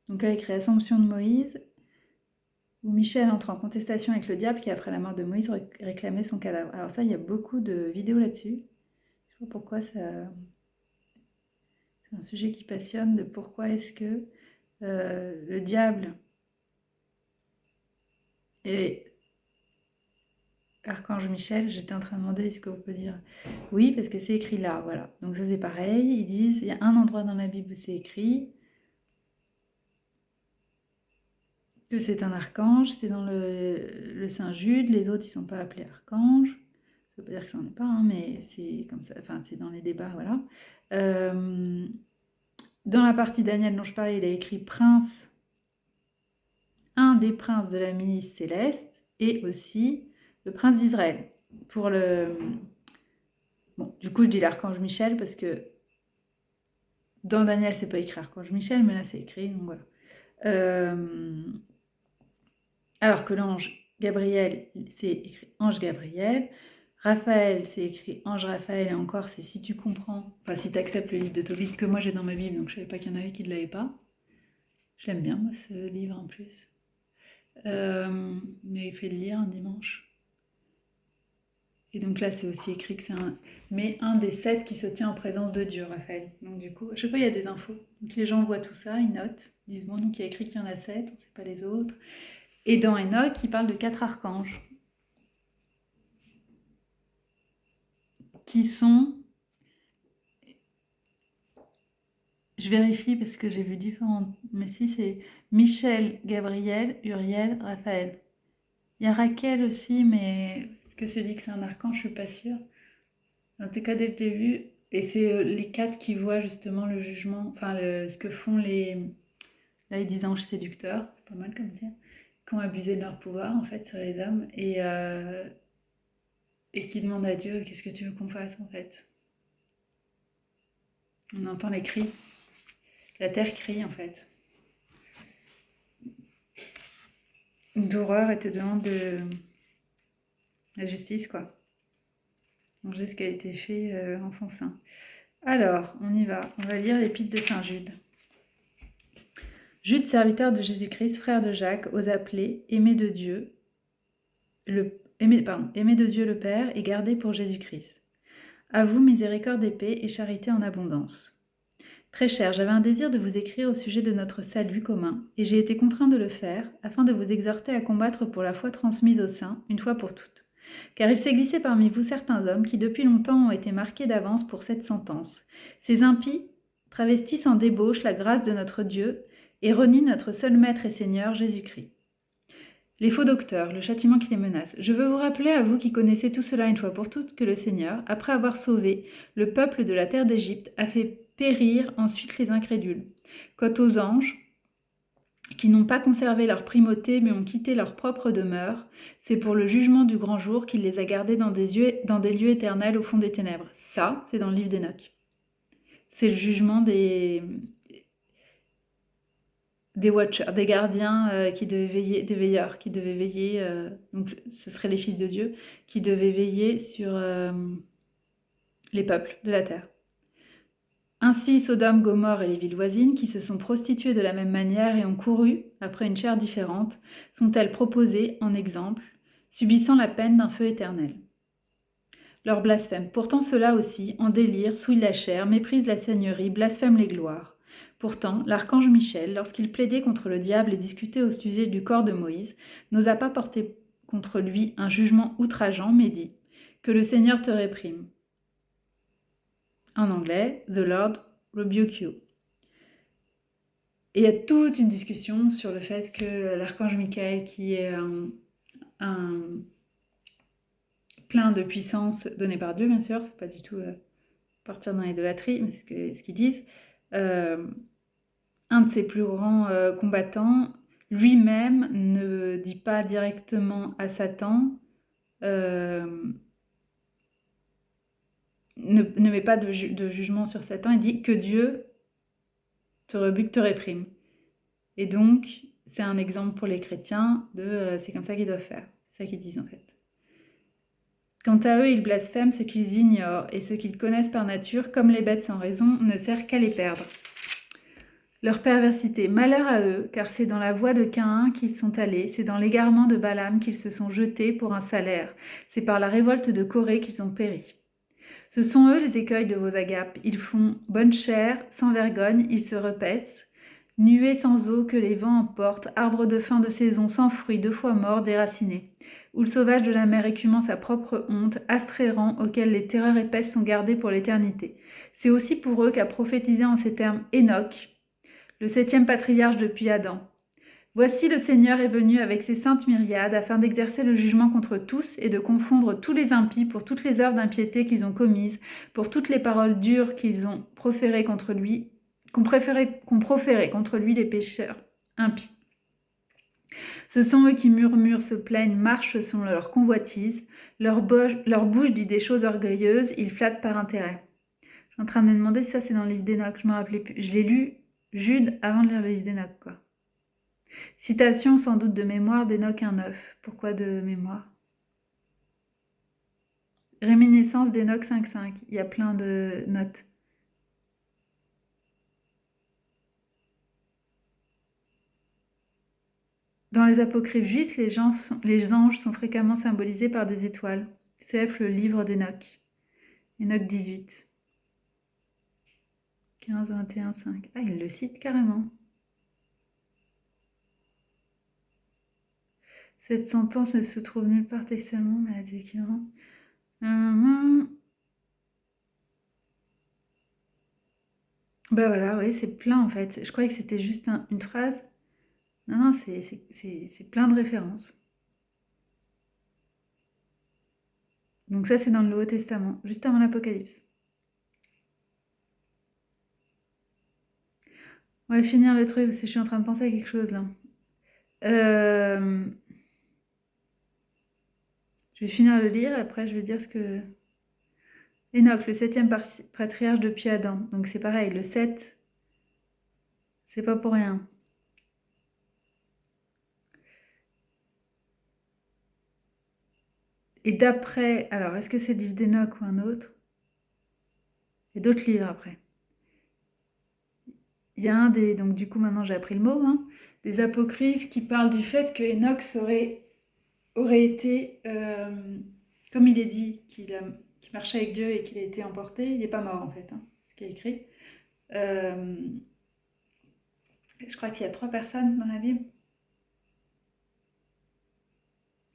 A: Donc là, il écrit Assomption de Moïse, où Michel entre en contestation avec le diable qui, après la mort de Moïse, réclamait son cadavre. Alors ça, il y a beaucoup de vidéos là-dessus. Je sais pas pourquoi ça... C'est un sujet qui passionne, de pourquoi est-ce que le diable et l'archange Michel, j'étais en train de demander est-ce qu'on peut dire oui, parce que c'est écrit là, voilà. Donc ça c'est pareil, ils disent, il y a un endroit dans la Bible où c'est écrit, que c'est un archange, c'est dans le Saint Jude, les autres ils sont pas appelés archanges, ça veut pas dire que ça n'en est pas, hein, mais c'est comme ça, enfin c'est dans les débats, voilà. Dans la partie Daniel dont je parlais, il a écrit prince, un des princes de la milice céleste, et aussi le prince d'Israël. Pour le... Bon, du coup je dis l'archange Michel parce que dans Daniel c'est pas écrit archange Michel, mais là c'est écrit, donc voilà. Alors que l'ange Gabriel, c'est écrit ange Gabriel. Raphaël, c'est écrit ange Raphaël. Et encore, c'est si tu comprends, enfin si tu acceptes le livre de Tobit que moi j'ai dans ma Bible, donc je savais pas qu'il y en avait qui ne l'avaient pas. Je l'aime bien, moi, ce livre en plus. Mais il fait le lire un dimanche. Et donc là, c'est aussi écrit que c'est un des 7 qui se tient en présence de Dieu, Raphaël. Donc du coup, je sais pas, il y a des infos. Donc les gens voient tout ça, ils notent, ils disent bon, donc il y a écrit qu'il y en a 7, on ne sait pas les autres. Et dans Enoch, il parle de 4 archanges qui sont... Je vérifie parce que j'ai vu différents... Mais si, c'est Michel, Gabriel, Uriel, Raphaël. Il y a Raquel aussi, mais est-ce que c'est dit que c'est un archange? Je suis pas sûre. En tout cas, dès le début, et c'est les 4 qui voient justement le jugement, enfin ce que font les... Là, ils disent anges séducteurs, c'est pas mal comme dire, qui ont abusé de leur pouvoir en fait sur les hommes et qui demandent à Dieu qu'est-ce que tu veux qu'on fasse en fait. On entend les cris. La terre crie en fait. D'horreur et te demande de la justice quoi. Manger ce qui a été fait en son sein. Alors, on y va. On va lire l'épître de Saint Jude. Jude, serviteur de Jésus-Christ, frère de Jacques, aux appelés, aimé de Dieu, aimé de Dieu le Père et gardé pour Jésus-Christ. À vous, miséricorde et paix et charité en abondance. Très cher, j'avais un désir de vous écrire au sujet de notre salut commun, et j'ai été contraint de le faire, afin de vous exhorter à combattre pour la foi transmise aux saints, une fois pour toutes. Car il s'est glissé parmi vous certains hommes qui depuis longtemps ont été marqués d'avance pour cette sentence. Ces impies travestissent en débauche la grâce de notre Dieu et renient notre seul Maître et Seigneur, Jésus-Christ. Les faux docteurs, le châtiment qui les menace. Je veux vous rappeler, à vous qui connaissez tout cela une fois pour toutes, que le Seigneur, après avoir sauvé le peuple de la terre d'Égypte, a fait périr ensuite les incrédules. Quant aux anges, qui n'ont pas conservé leur primauté mais ont quitté leur propre demeure, c'est pour le jugement du grand jour qu'il les a gardés dans des lieux éternels au fond des ténèbres. Ça, c'est dans le livre d'Enoch. C'est le jugement des watchers, des gardiens qui devaient veiller, des veilleurs qui devaient veiller, donc ce seraient les fils de Dieu, qui devaient veiller sur les peuples de la terre. Ainsi, Sodome, Gomorrhe et les villes voisines, qui se sont prostituées de la même manière et ont couru après une chair différente, sont-elles proposées en exemple, subissant la peine d'un feu éternel. Leur blasphème. Pourtant ceux-là aussi, en délire, souillent la chair, méprisent la seigneurie, blasphèment les gloires. Pourtant, l'archange Michel, lorsqu'il plaidait contre le diable et discutait au sujet du corps de Moïse, n'osa pas porter contre lui un jugement outrageant, mais dit « Que le Seigneur te réprime ». En anglais, « The Lord rebuke you ». Et il y a toute une discussion sur le fait que l'archange Michael, qui est un plein de puissance donnée par Dieu, bien sûr, c'est pas du tout partir dans l'idolâtrie, mais c'est ce qu'ils disent, un de ses plus grands combattants, lui-même ne dit pas directement à Satan, ne met pas de jugement sur Satan, il dit que Dieu te rebute, te réprime. Et donc, c'est un exemple pour les chrétiens de c'est comme ça qu'ils doivent faire. C'est ça qu'ils disent en fait. Quant à eux, ils blasphèment ce qu'ils ignorent, et ce qu'ils connaissent par nature, comme les bêtes sans raison, ne sert qu'à les perdre. Leur perversité, malheur à eux, car c'est dans la voie de Caïn qu'ils sont allés, c'est dans l'égarement de Balaam qu'ils se sont jetés pour un salaire, c'est par la révolte de Corée qu'ils ont péri. Ce sont eux les écueils de vos agapes, ils font bonne chère, sans vergogne, ils se repaissent, nuées sans eau que les vents emportent, arbres de fin de saison sans fruits, 2 fois morts, déracinés. Où le sauvage de la mer écumant sa propre honte, astre errant auquel les terreurs épaisses sont gardées pour l'éternité. C'est aussi pour eux qu'a prophétisé en ces termes Enoch, le 7e patriarche depuis Adam. Voici le Seigneur est venu avec ses saintes myriades afin d'exercer le jugement contre tous et de confondre tous les impies pour toutes les œuvres d'impiété qu'ils ont commises, pour toutes les paroles dures qu'ils ont proférées contre lui, qu'ont proférées contre lui les pécheurs impies. Ce sont eux qui murmurent, se plaignent, marchent selon leur convoitise, leur bouche dit des choses orgueilleuses, ils flattent par intérêt. Je suis en train de me demander si ça c'est dans le livre d'Enoch, je me rappelais plus. Je l'ai lu Jude avant de lire le livre d'Enoch, quoi. Citation sans doute de mémoire d'Enoch 1,9. Pourquoi de mémoire? Réminiscence d'Enoch 5,5. Il y a plein de notes. Dans les apocryphes juifs, les anges sont fréquemment symbolisés par des étoiles. CF, le livre d'Enoch. Enoch 18. 15, 21, 5. Ah, il le cite carrément. cette sentence ne se trouve nulle part textuellement, mais elle est équivalente. Bah voilà, oui, c'est plein en fait. Je croyais que c'était juste une phrase. Non, non, c'est plein de références. Donc ça, c'est dans le Nouveau Testament, juste avant l'Apocalypse. On va finir le truc parce que je suis en train de penser à quelque chose là. Je vais finir de le lire et après je vais dire ce que... Enoch, le 7e patriarche depuis Adam. Donc c'est pareil, le 7, c'est pas pour rien. Et d'après... Alors, est-ce que c'est le livre d'Enoch ou un autre? Il y a d'autres livres après. Il y a un des... Donc du coup, maintenant j'ai appris le mot, hein, des apocryphes qui parlent du fait que Enoch aurait été... comme il est dit qu'il marchait avec Dieu et qu'il a été emporté, il n'est pas mort en fait, hein, ce qui est écrit. Je crois qu'il y a 3 personnes dans la Bible.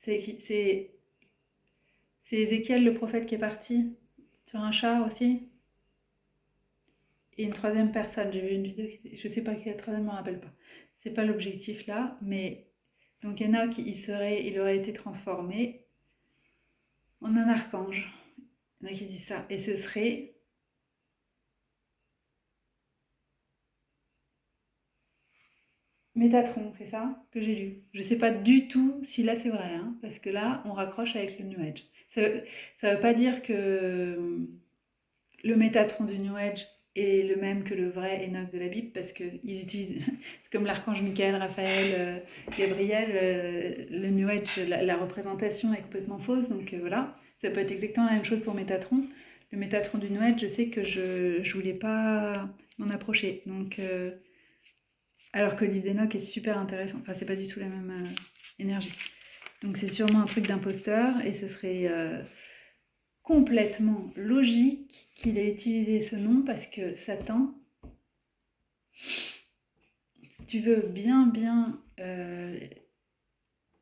A: C'est Ézéchiel, le prophète, qui est parti sur un char aussi. Et une troisième personne, j'ai vu une vidéo, je sais pas qui est la troisième, je me rappelle pas. C'est pas l'objectif là, mais donc Enoch, il aurait été transformé en un archange. Il y en a qui disent ça. Et ce serait Métatron, c'est ça que j'ai lu. Je sais pas du tout si là c'est vrai, hein, parce que là on raccroche avec le New Age. Ça veut pas dire que le Métatron du New Age est le même que le vrai Enoch de la Bible, parce qu'ils utilisent, c'est comme l'archange Michael, Raphaël, Gabriel, le New Age, la représentation est complètement fausse, donc voilà. Ça peut être exactement la même chose pour Métatron. Le Métatron du New Age, je sais que je voulais pas m'en approcher, donc... alors que le livre d'Enoch est super intéressant. Enfin, c'est pas du tout la même énergie. Donc c'est sûrement un truc d'imposteur et ce serait complètement logique qu'il ait utilisé ce nom parce que Satan, si tu veux bien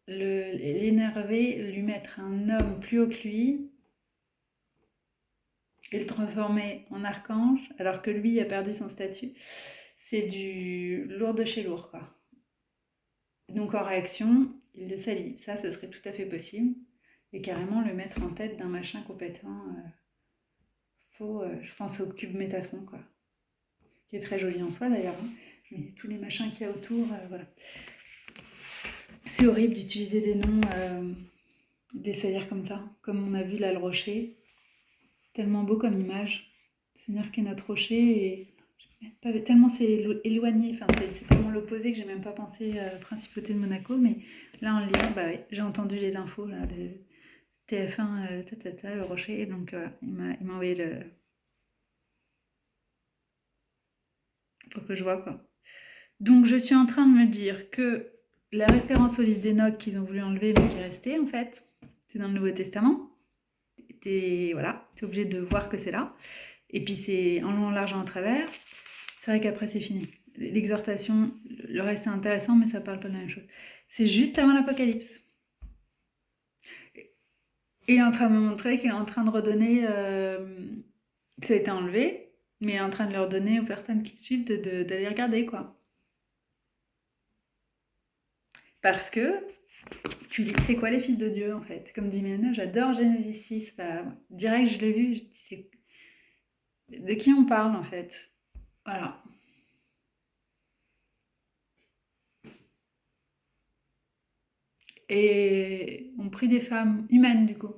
A: l'énerver, lui mettre un homme plus haut que lui et le transformer en archange alors que lui a perdu son statut, c'est du lourd de chez lourd, quoi. Donc en réaction, il le salit. Ça, ce serait tout à fait possible. Et carrément le mettre en tête d'un machin complètement faux. Je pense au cube Métatron, quoi. Qui est très joli en soi d'ailleurs. Hein. Mais tous les machins qu'il y a autour, voilà. C'est horrible d'utiliser des noms, des saillières comme ça. Comme on a vu là, le rocher. C'est tellement beau comme image. Seigneur qui est notre rocher et... Tellement c'est éloigné, enfin, c'est tellement l'opposé que j'ai même pas pensé principauté de Monaco, mais là en lisant, bah oui, j'ai entendu les infos là, de TF1, le rocher, donc il m'a envoyé le... pour que je vois quoi. Donc je suis en train de me dire que la référence au livre d'Enoch qu'ils ont voulu enlever mais qui est restée en fait, c'est dans le Nouveau Testament. Voilà, t'es obligé de voir que c'est là. Et puis c'est en long, en large, en travers. C'est vrai qu'après c'est fini. L'exhortation, le reste est intéressant, mais ça parle pas de la même chose. C'est juste avant l'Apocalypse. Il est en train de me montrer qu'il est en train de redonner... ça a été enlevé, mais il est en train de leur donner aux personnes qui suivent d'aller regarder, quoi. Parce que tu lis, c'est quoi les fils de Dieu en fait? Comme dit Miana, j'adore Genesis 6. Bah, direct, je l'ai vu. De qui on parle en fait? Voilà. Et on prie des femmes humaines du coup.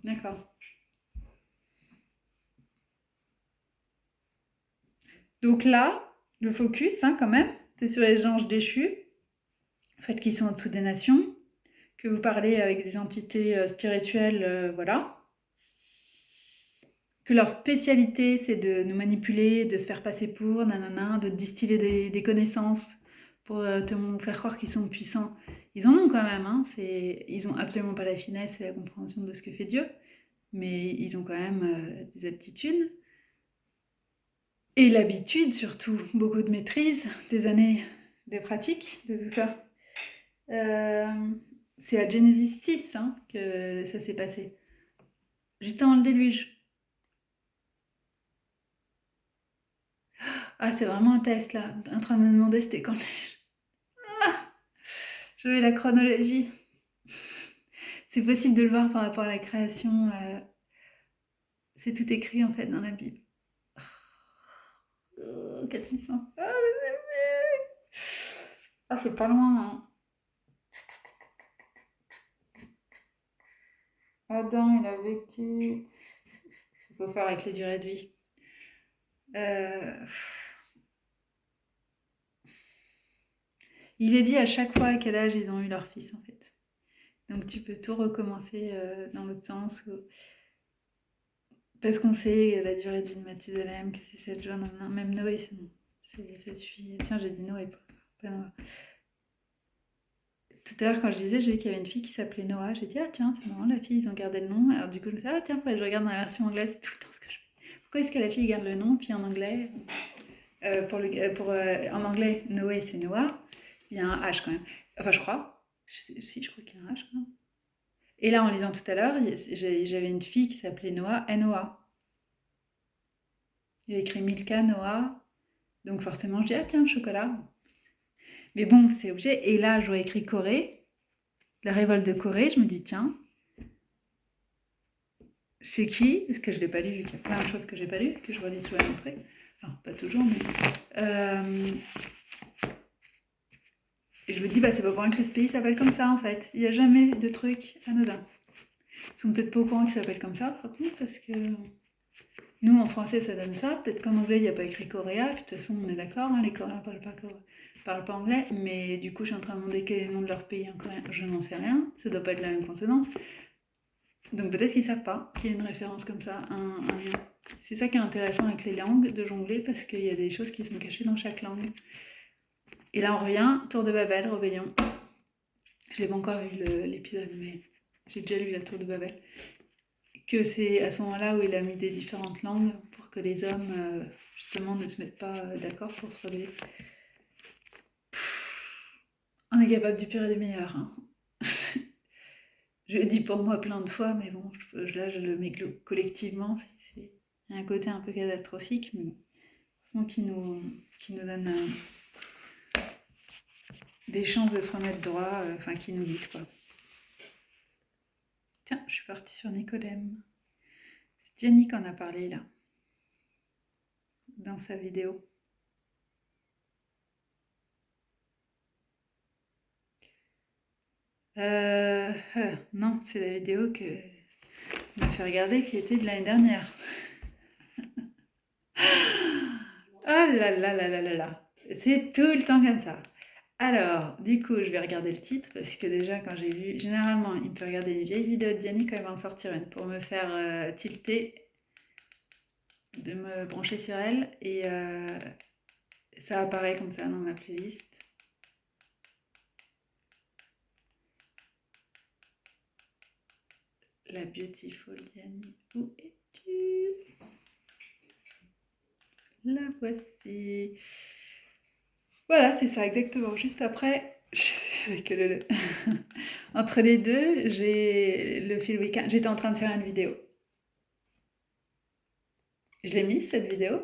A: D'accord. Donc là, le focus, hein, quand même, c'est sur les anges déchus, en fait, qui sont au-dessous des nations, que vous parlez avec des entités spirituelles, voilà. Que leur spécialité, c'est de nous manipuler, de se faire passer pour, nanana, de distiller des connaissances pour te faire croire qu'ils sont puissants. Ils en ont quand même, hein, ils ont absolument pas la finesse et la compréhension de ce que fait Dieu, mais ils ont quand même des aptitudes. Et l'habitude surtout, beaucoup de maîtrise, des années de pratique de tout ça. C'est à Genesis 6 hein, que ça s'est passé, juste avant le déluge. Ah, c'est vraiment un test là, en train de me demander c'était quand. Ah, je veux la chronologie. C'est possible de le voir par rapport à la création. C'est tout écrit en fait dans la Bible. Oh, 4100. Ah, c'est pas loin. Hein. Adam, il a vécu. Il faut faire avec les durées de vie. Euh, il est dit à chaque fois à quel âge ils ont eu leur fils en fait. Donc tu peux tout recommencer dans l'autre sens. Parce qu'on sait la durée de vie de Mathusalem, que c'est 7 jours, non, non, même Noé, c'est bon. Ça suffit. Tiens, j'ai dit Noé, pas Noah. Tout à l'heure, quand je disais, j'ai vu qu'il y avait une fille qui s'appelait Noah. J'ai dit, ah tiens, c'est marrant, la fille, ils ont gardé le nom. Alors du coup, je me suis dit, ah tiens, faudrait que je regarde dans la version anglaise, c'est tout le temps ce que je fais. Pourquoi est-ce que la fille garde le nom, puis en anglais, en anglais, Noé, c'est Noah. Il y a un H quand même. Enfin, je crois. Si, je crois qu'il y a un H quand même. Et là, en lisant tout à l'heure, j'avais une fille qui s'appelait Noah, N-O-A. Il a écrit Milka, Noah. Donc forcément, je dis, ah tiens, le chocolat. Mais bon, c'est obligé. Et là, je vois écrit Corée, la révolte de Corée. Je me dis, tiens, c'est qui? Parce que je ne l'ai pas lu, vu qu'il y a plein de choses que j'ai pas lues, que je relis tout à l'entrée. Enfin, pas toujours, mais. Et je me dis, bah, c'est pas pour rien que ce pays s'appelle comme ça, en fait. Il n'y a jamais de truc anodin. Ils sont peut-être pas au courant qu'il s'appelle comme ça, par contre, parce que nous, en français, ça donne ça. Peut-être qu'en anglais, il n'y a pas écrit Coréa. Puis de toute façon, on est d'accord, hein, les Coréens parlent pas anglais. Mais du coup, je suis en train de demander quel est le nom de leur pays en coréen. Je n'en sais rien. Ça doit pas être la même consonance. Donc peut-être qu'ils savent pas qu'il y a une référence comme ça, un lien. C'est ça qui est intéressant avec les langues, de jongler, parce qu'il y a des choses qui sont cachées dans chaque langue. Et là, on revient, Tour de Babel, Rébellion. Je n'ai pas encore vu l'épisode, mais j'ai déjà lu la Tour de Babel. Que c'est à ce moment-là où il a mis des différentes langues pour que les hommes, justement, ne se mettent pas d'accord pour se rebeller. On est capable du pire et du meilleur. Hein. Je le dis pour moi plein de fois, mais bon, là, je le mets collectivement. Il y a un côté un peu catastrophique, mais qui nous donne des chances de se remettre droit, enfin, qui nous guide, quoi. Tiens, je suis partie sur Nicodème. C'est Jenny qui en a parlé, là, dans sa vidéo. Non, c'est la vidéo que m'a fait regarder qui était de l'année dernière. Ah là là là là là là. C'est tout le temps comme ça. Alors, du coup, je vais regarder le titre parce que déjà, quand j'ai vu, généralement, il peut regarder une vieille vidéo de Diany quand il va en sortir une pour me faire tilter, de me brancher sur elle et ça apparaît comme ça dans ma playlist. La Beautiful Diany, où es-tu? La voici. Voilà, c'est ça, exactement. Juste après, avec entre les deux, j'ai le fil week-end. J'étais en train de faire une vidéo. Je l'ai mise cette vidéo.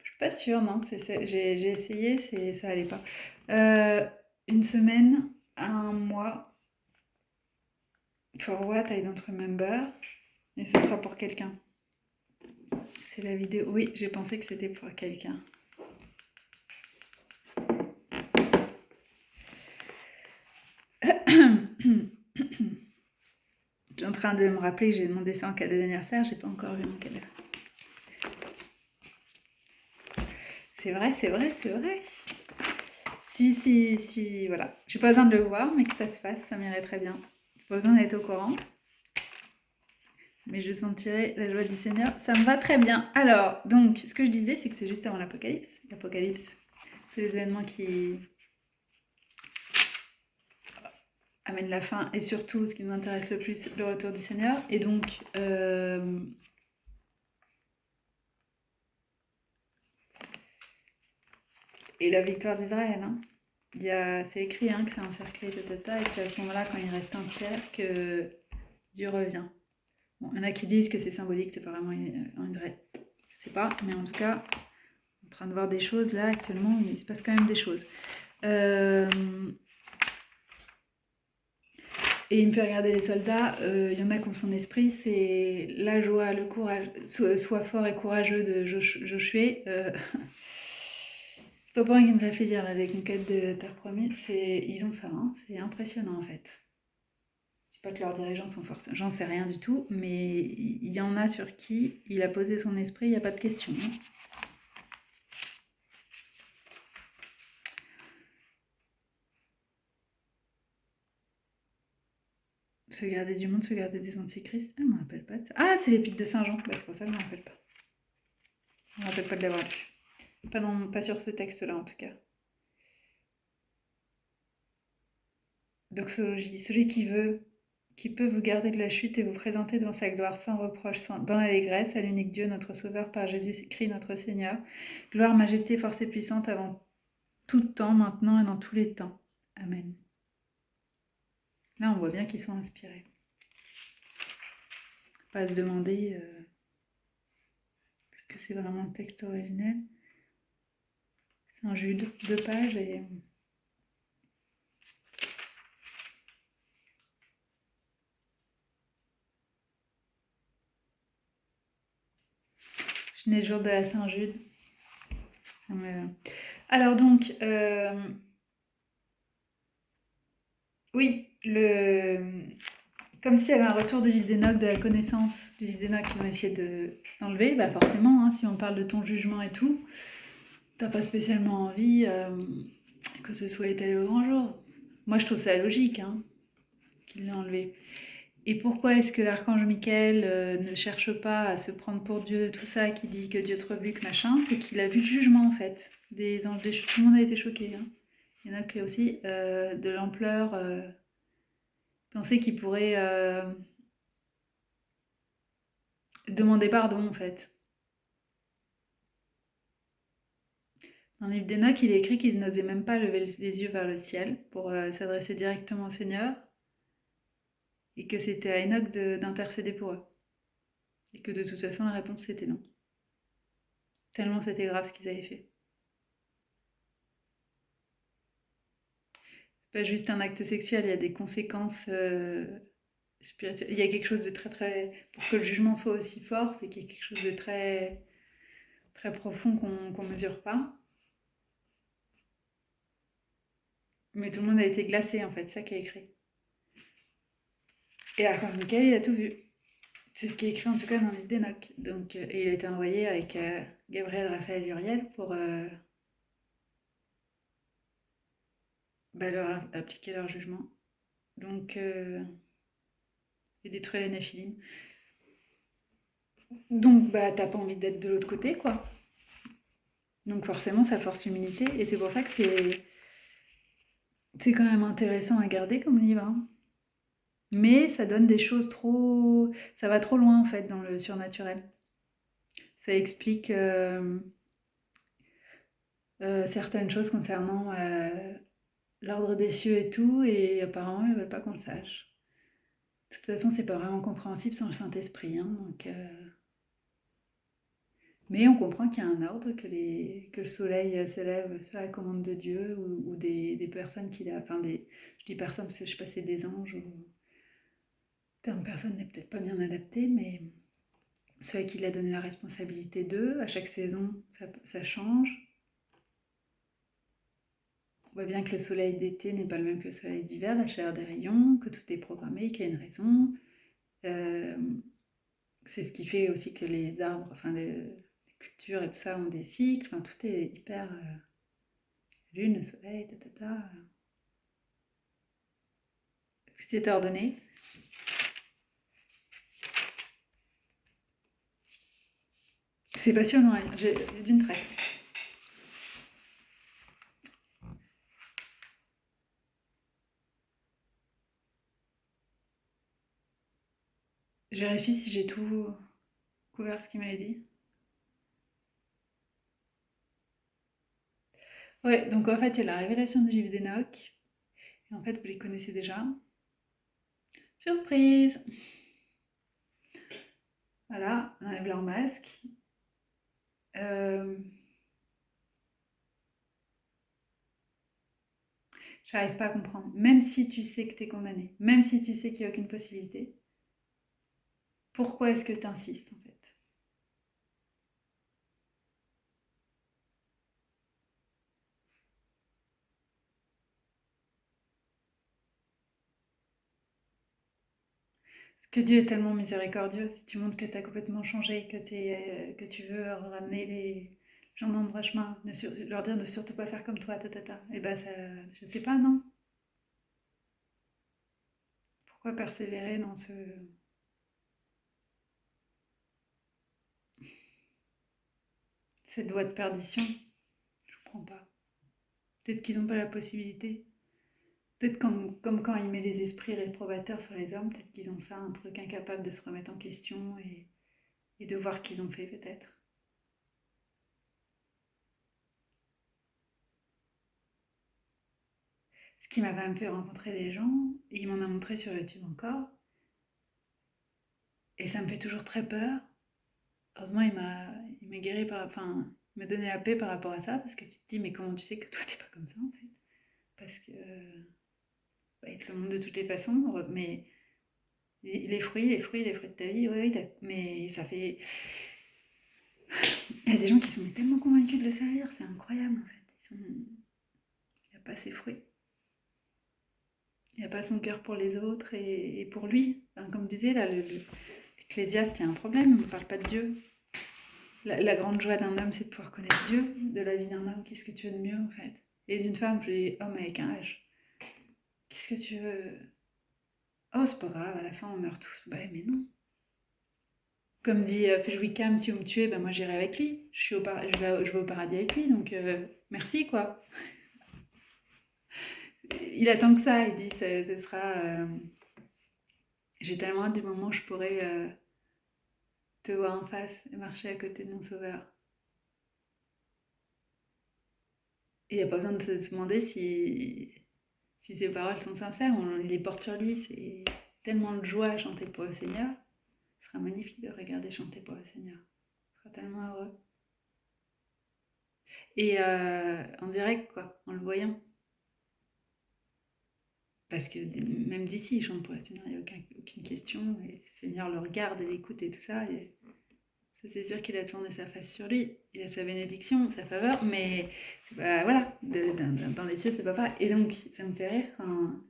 A: Je suis pas sûre, non. J'ai essayé, ça allait pas. Une semaine à un mois. For what I don't remember. Et ce sera pour quelqu'un. C'est la vidéo. Oui, j'ai pensé que c'était pour quelqu'un. Je suis en train de me rappeler que j'ai demandé ça en cadeau d'anniversaire, j'ai pas encore vu mon cadeau. C'est vrai, c'est vrai, c'est vrai. Si, voilà. J'ai pas besoin de le voir, mais que ça se fasse, ça m'irait très bien. J'ai pas besoin d'être au courant. Mais je sentirai la joie du Seigneur. Ça me va très bien. Alors, donc, ce que je disais, c'est que c'est juste avant l'Apocalypse. L'Apocalypse, c'est les événements qui amènent la fin et surtout, ce qui nous intéresse le plus, le retour du Seigneur. Et donc, et la victoire d'Israël. Hein. C'est écrit hein, que c'est encerclé, et que c'est à ce moment-là, quand il reste un tiers, que Dieu revient. Bon, il y en a qui disent que c'est symbolique, c'est pas vraiment en Israël. Je sais pas, mais en tout cas, en train de voir des choses là actuellement, il se passe quand même des choses. Et il me fait regarder les soldats, il y en a qui ont son esprit, c'est la joie, le courage, sois fort et courageux de Josué. C'est pas pour rien qu'il nous a fait lire la conquête de Terre Promise, ils ont ça, hein, c'est impressionnant en fait. Je sais pas que leurs dirigeants sont forcément, j'en sais rien du tout, mais il y en a sur qui il a posé son esprit, il n'y a pas de question. Hein. Se garder du monde, se garder des antichrists. Ah, je me rappelle pas de ça. Ah, c'est l'épître de Saint Jean. Bah, c'est pour ça que je me rappelle pas. Je me rappelle pas de l'avoir lu. Pas sur ce texte-là, en tout cas. Doxologie. Celui qui peut vous garder de la chute et vous présenter devant sa gloire sans reproche, dans l'allégresse, à l'unique Dieu, notre Sauveur, par Jésus-Christ, notre Seigneur. Gloire, majesté, force et puissance avant tout temps, maintenant et dans tous les temps. Amen. Là, on voit bien qu'ils sont inspirés. Pas à se demander est-ce que c'est vraiment le texte originel. C'est un Jude, 2 pages et... Je nais le jour de la Saint-Jude. Alors donc, oui, comme s'il y avait un retour du livre d'Enoch, de la connaissance du livre d'Enoch qu'ils ont essayé d'enlever, bah forcément, hein, si on parle de ton jugement et tout, t'as pas spécialement envie que ce soit étalé au grand jour. Moi, je trouve ça logique hein, qu'il l'ait enlevé. Et pourquoi est-ce que l'archange Michael ne cherche pas à se prendre pour Dieu, tout ça, qui dit que Dieu te rebuque, machin, c'est qu'il a vu le jugement en fait. Des anges, tout le monde a été choqué. Hein. Il y en a qui aussi de l'ampleur, penser qu'il pourrait demander pardon en fait. Dans le livre d'Enoch, il est écrit qu'ils n'osaient même pas lever les yeux vers le ciel pour s'adresser directement au Seigneur et que c'était à Enoch d'intercéder pour eux. Et que de toute façon, la réponse c'était non. Tellement c'était grave ce qu'ils avaient fait. C'est pas juste un acte sexuel, il y a des conséquences spirituelles. Il y a quelque chose de très très... Pour que le jugement soit aussi fort, c'est qu'il y a quelque chose de très très profond qu'on mesure pas. Mais tout le monde a été glacé en fait, c'est ça qui est écrit. Et l'archange Michael, il a tout vu. C'est ce qui est écrit en tout cas dans les d'Enoch. Donc, et il a été envoyé avec Gabriel, Raphaël, Uriel pour leur appliquer leur jugement. Donc, et détruire les Néphilim. Donc, bah, t'as pas envie d'être de l'autre côté, quoi. Donc, forcément, ça force l'humilité. Et c'est pour ça que c'est quand même intéressant à garder comme livre. Hein. Mais ça donne des choses trop... Ça va trop loin, en fait, dans le surnaturel. Ça explique certaines choses concernant l'ordre des cieux et tout, et apparemment, ils veulent pas qu'on le sache. De toute façon, c'est pas vraiment compréhensible sans le Saint-Esprit. Hein, donc, Mais on comprend qu'il y a un ordre, que le soleil se lève sur la commande de Dieu ou des personnes qu'il a. Enfin, je dis personnes parce que je sais pas si c'est des anges ou. Le terme personne n'est peut-être pas bien adapté, mais ceux à qui il a donné la responsabilité d'eux, à chaque saison, ça change. On voit bien que le soleil d'été n'est pas le même que le soleil d'hiver, la chaleur des rayons, que tout est programmé, qu'il y a une raison. Euh, c'est ce qui fait aussi que les arbres, enfin les cultures et tout ça ont des cycles. Enfin, tout est hyper lune, soleil, ta. Ce qui était ordonné. C'est passionnant, d'une traite. Je vérifie si j'ai tout couvert ce qu'il m'avait dit. Ouais, donc en fait, il y a la révélation du livre d'Enoch. Et en fait, vous les connaissez déjà. Surprise! Voilà, on enlève leur masque. Euh, J'arrive pas à comprendre. Même si tu sais que t'es condamné, même si tu sais qu'il n'y a aucune possibilité, pourquoi est-ce que tu insistes en fait? Parce que Dieu est tellement miséricordieux. Si tu montres que tu as complètement changé, que tu veux ramener les gens dans le droit chemin, leur dire de surtout pas faire comme toi, et ben ça, je sais pas, non? Pourquoi persévérer dans cette voie de perdition? Je comprends pas. Peut-être qu'ils n'ont pas la possibilité. Peut-être comme quand il met les esprits réprobateurs sur les hommes, peut-être qu'ils ont ça, un truc incapable de se remettre en question et de voir ce qu'ils ont fait peut-être. Ce qui m'a quand même fait rencontrer des gens, et il m'en a montré sur YouTube encore, et ça me fait toujours très peur. Heureusement, il m'a guéri enfin, il m'a donné la paix par rapport à ça, parce que tu te dis, mais comment tu sais que toi t'es pas comme ça en fait? Parce que, bah, il te le montre de toutes les façons, mais les fruits de ta vie, oui, oui, mais ça fait. Il y a des gens qui sont tellement convaincus de le servir, c'est incroyable en fait. Il n'y a pas ses fruits. Il n'y a pas son cœur pour les autres et pour lui. Enfin, comme disait là, l'Ecclésiaste, il y a un problème, on ne parle pas de Dieu. La grande joie d'un homme, c'est de pouvoir connaître Dieu, de la vie d'un homme, qu'est-ce que tu veux de mieux en fait? Et d'une femme, je dis homme avec un H. Qu'est-ce que tu veux? Oh, c'est pas grave, à la fin on meurt tous. Bah, mais non. Comme dit Wickham, si vous me tuez, ben moi j'irai avec lui. Je vais au paradis avec lui, donc merci quoi. Il attend que ça, il dit ce sera. J'ai tellement hâte du moment où je pourrai te voir en face et marcher à côté de mon sauveur. Et il n'y a pas besoin de se demander si ses paroles sont sincères, on les porte sur lui. C'est tellement de joie à chanter pour le Seigneur. Ce sera magnifique de regarder chanter pour le Seigneur. On sera tellement heureux. Et en direct, quoi, en le voyant. Parce que même d'ici, il chante pour le Seigneur, il n'y a aucune question. Et le Seigneur le regarde et l'écoute et tout ça. Et ça, c'est sûr qu'il a tourné sa face sur lui. Il a sa bénédiction, sa faveur, mais bah, voilà, dans les cieux, c'est pas pareil. Et donc, ça me fait rire quand,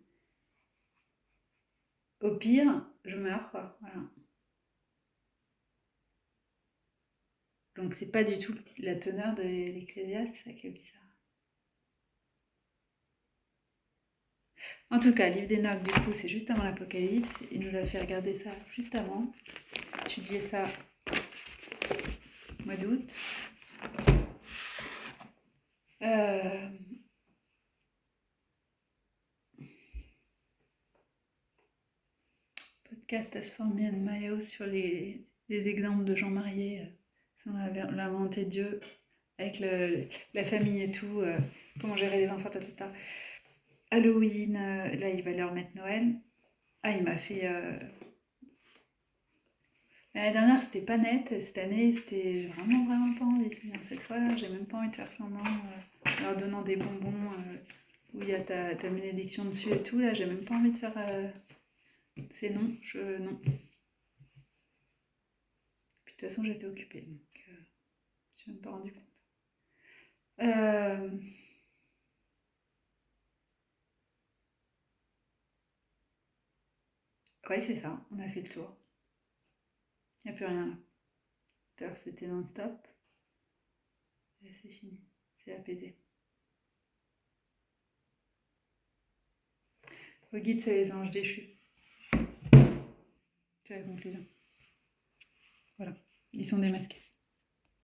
A: au pire, je meurs, quoi. Voilà. Donc, c'est pas du tout la teneur de l'Ecclésiaste, c'est ça qui est bizarre. En tout cas, livre d'Enoch, du coup, c'est juste avant l'Apocalypse. Il nous a fait regarder ça juste avant, étudier ça au mois d'août. Euh, Podcast As for Me and Mayo sur les exemples de gens mariés selon la volonté de Dieu, avec la famille et tout, comment gérer les enfants, ta. Halloween, là il va leur mettre Noël. Ah, il m'a fait L'année dernière, c'était pas net. Cette année, j'ai vraiment, vraiment pas envie. Cette fois-là, j'ai même pas envie de faire semblant, en leur donnant des bonbons où il y a ta bénédiction dessus et tout. Là, j'ai même pas envie de faire. C'est non, non. Puis de toute façon, j'étais occupée, donc je me suis même pas rendu compte. Euh, Ouais, c'est ça. On a fait le tour. Il n'y a plus rien là. Tout à l'heure, c'était non-stop. Et c'est fini. C'est apaisé. Vos guides, c'est les anges déchus. C'est la conclusion. Voilà. Ils sont démasqués.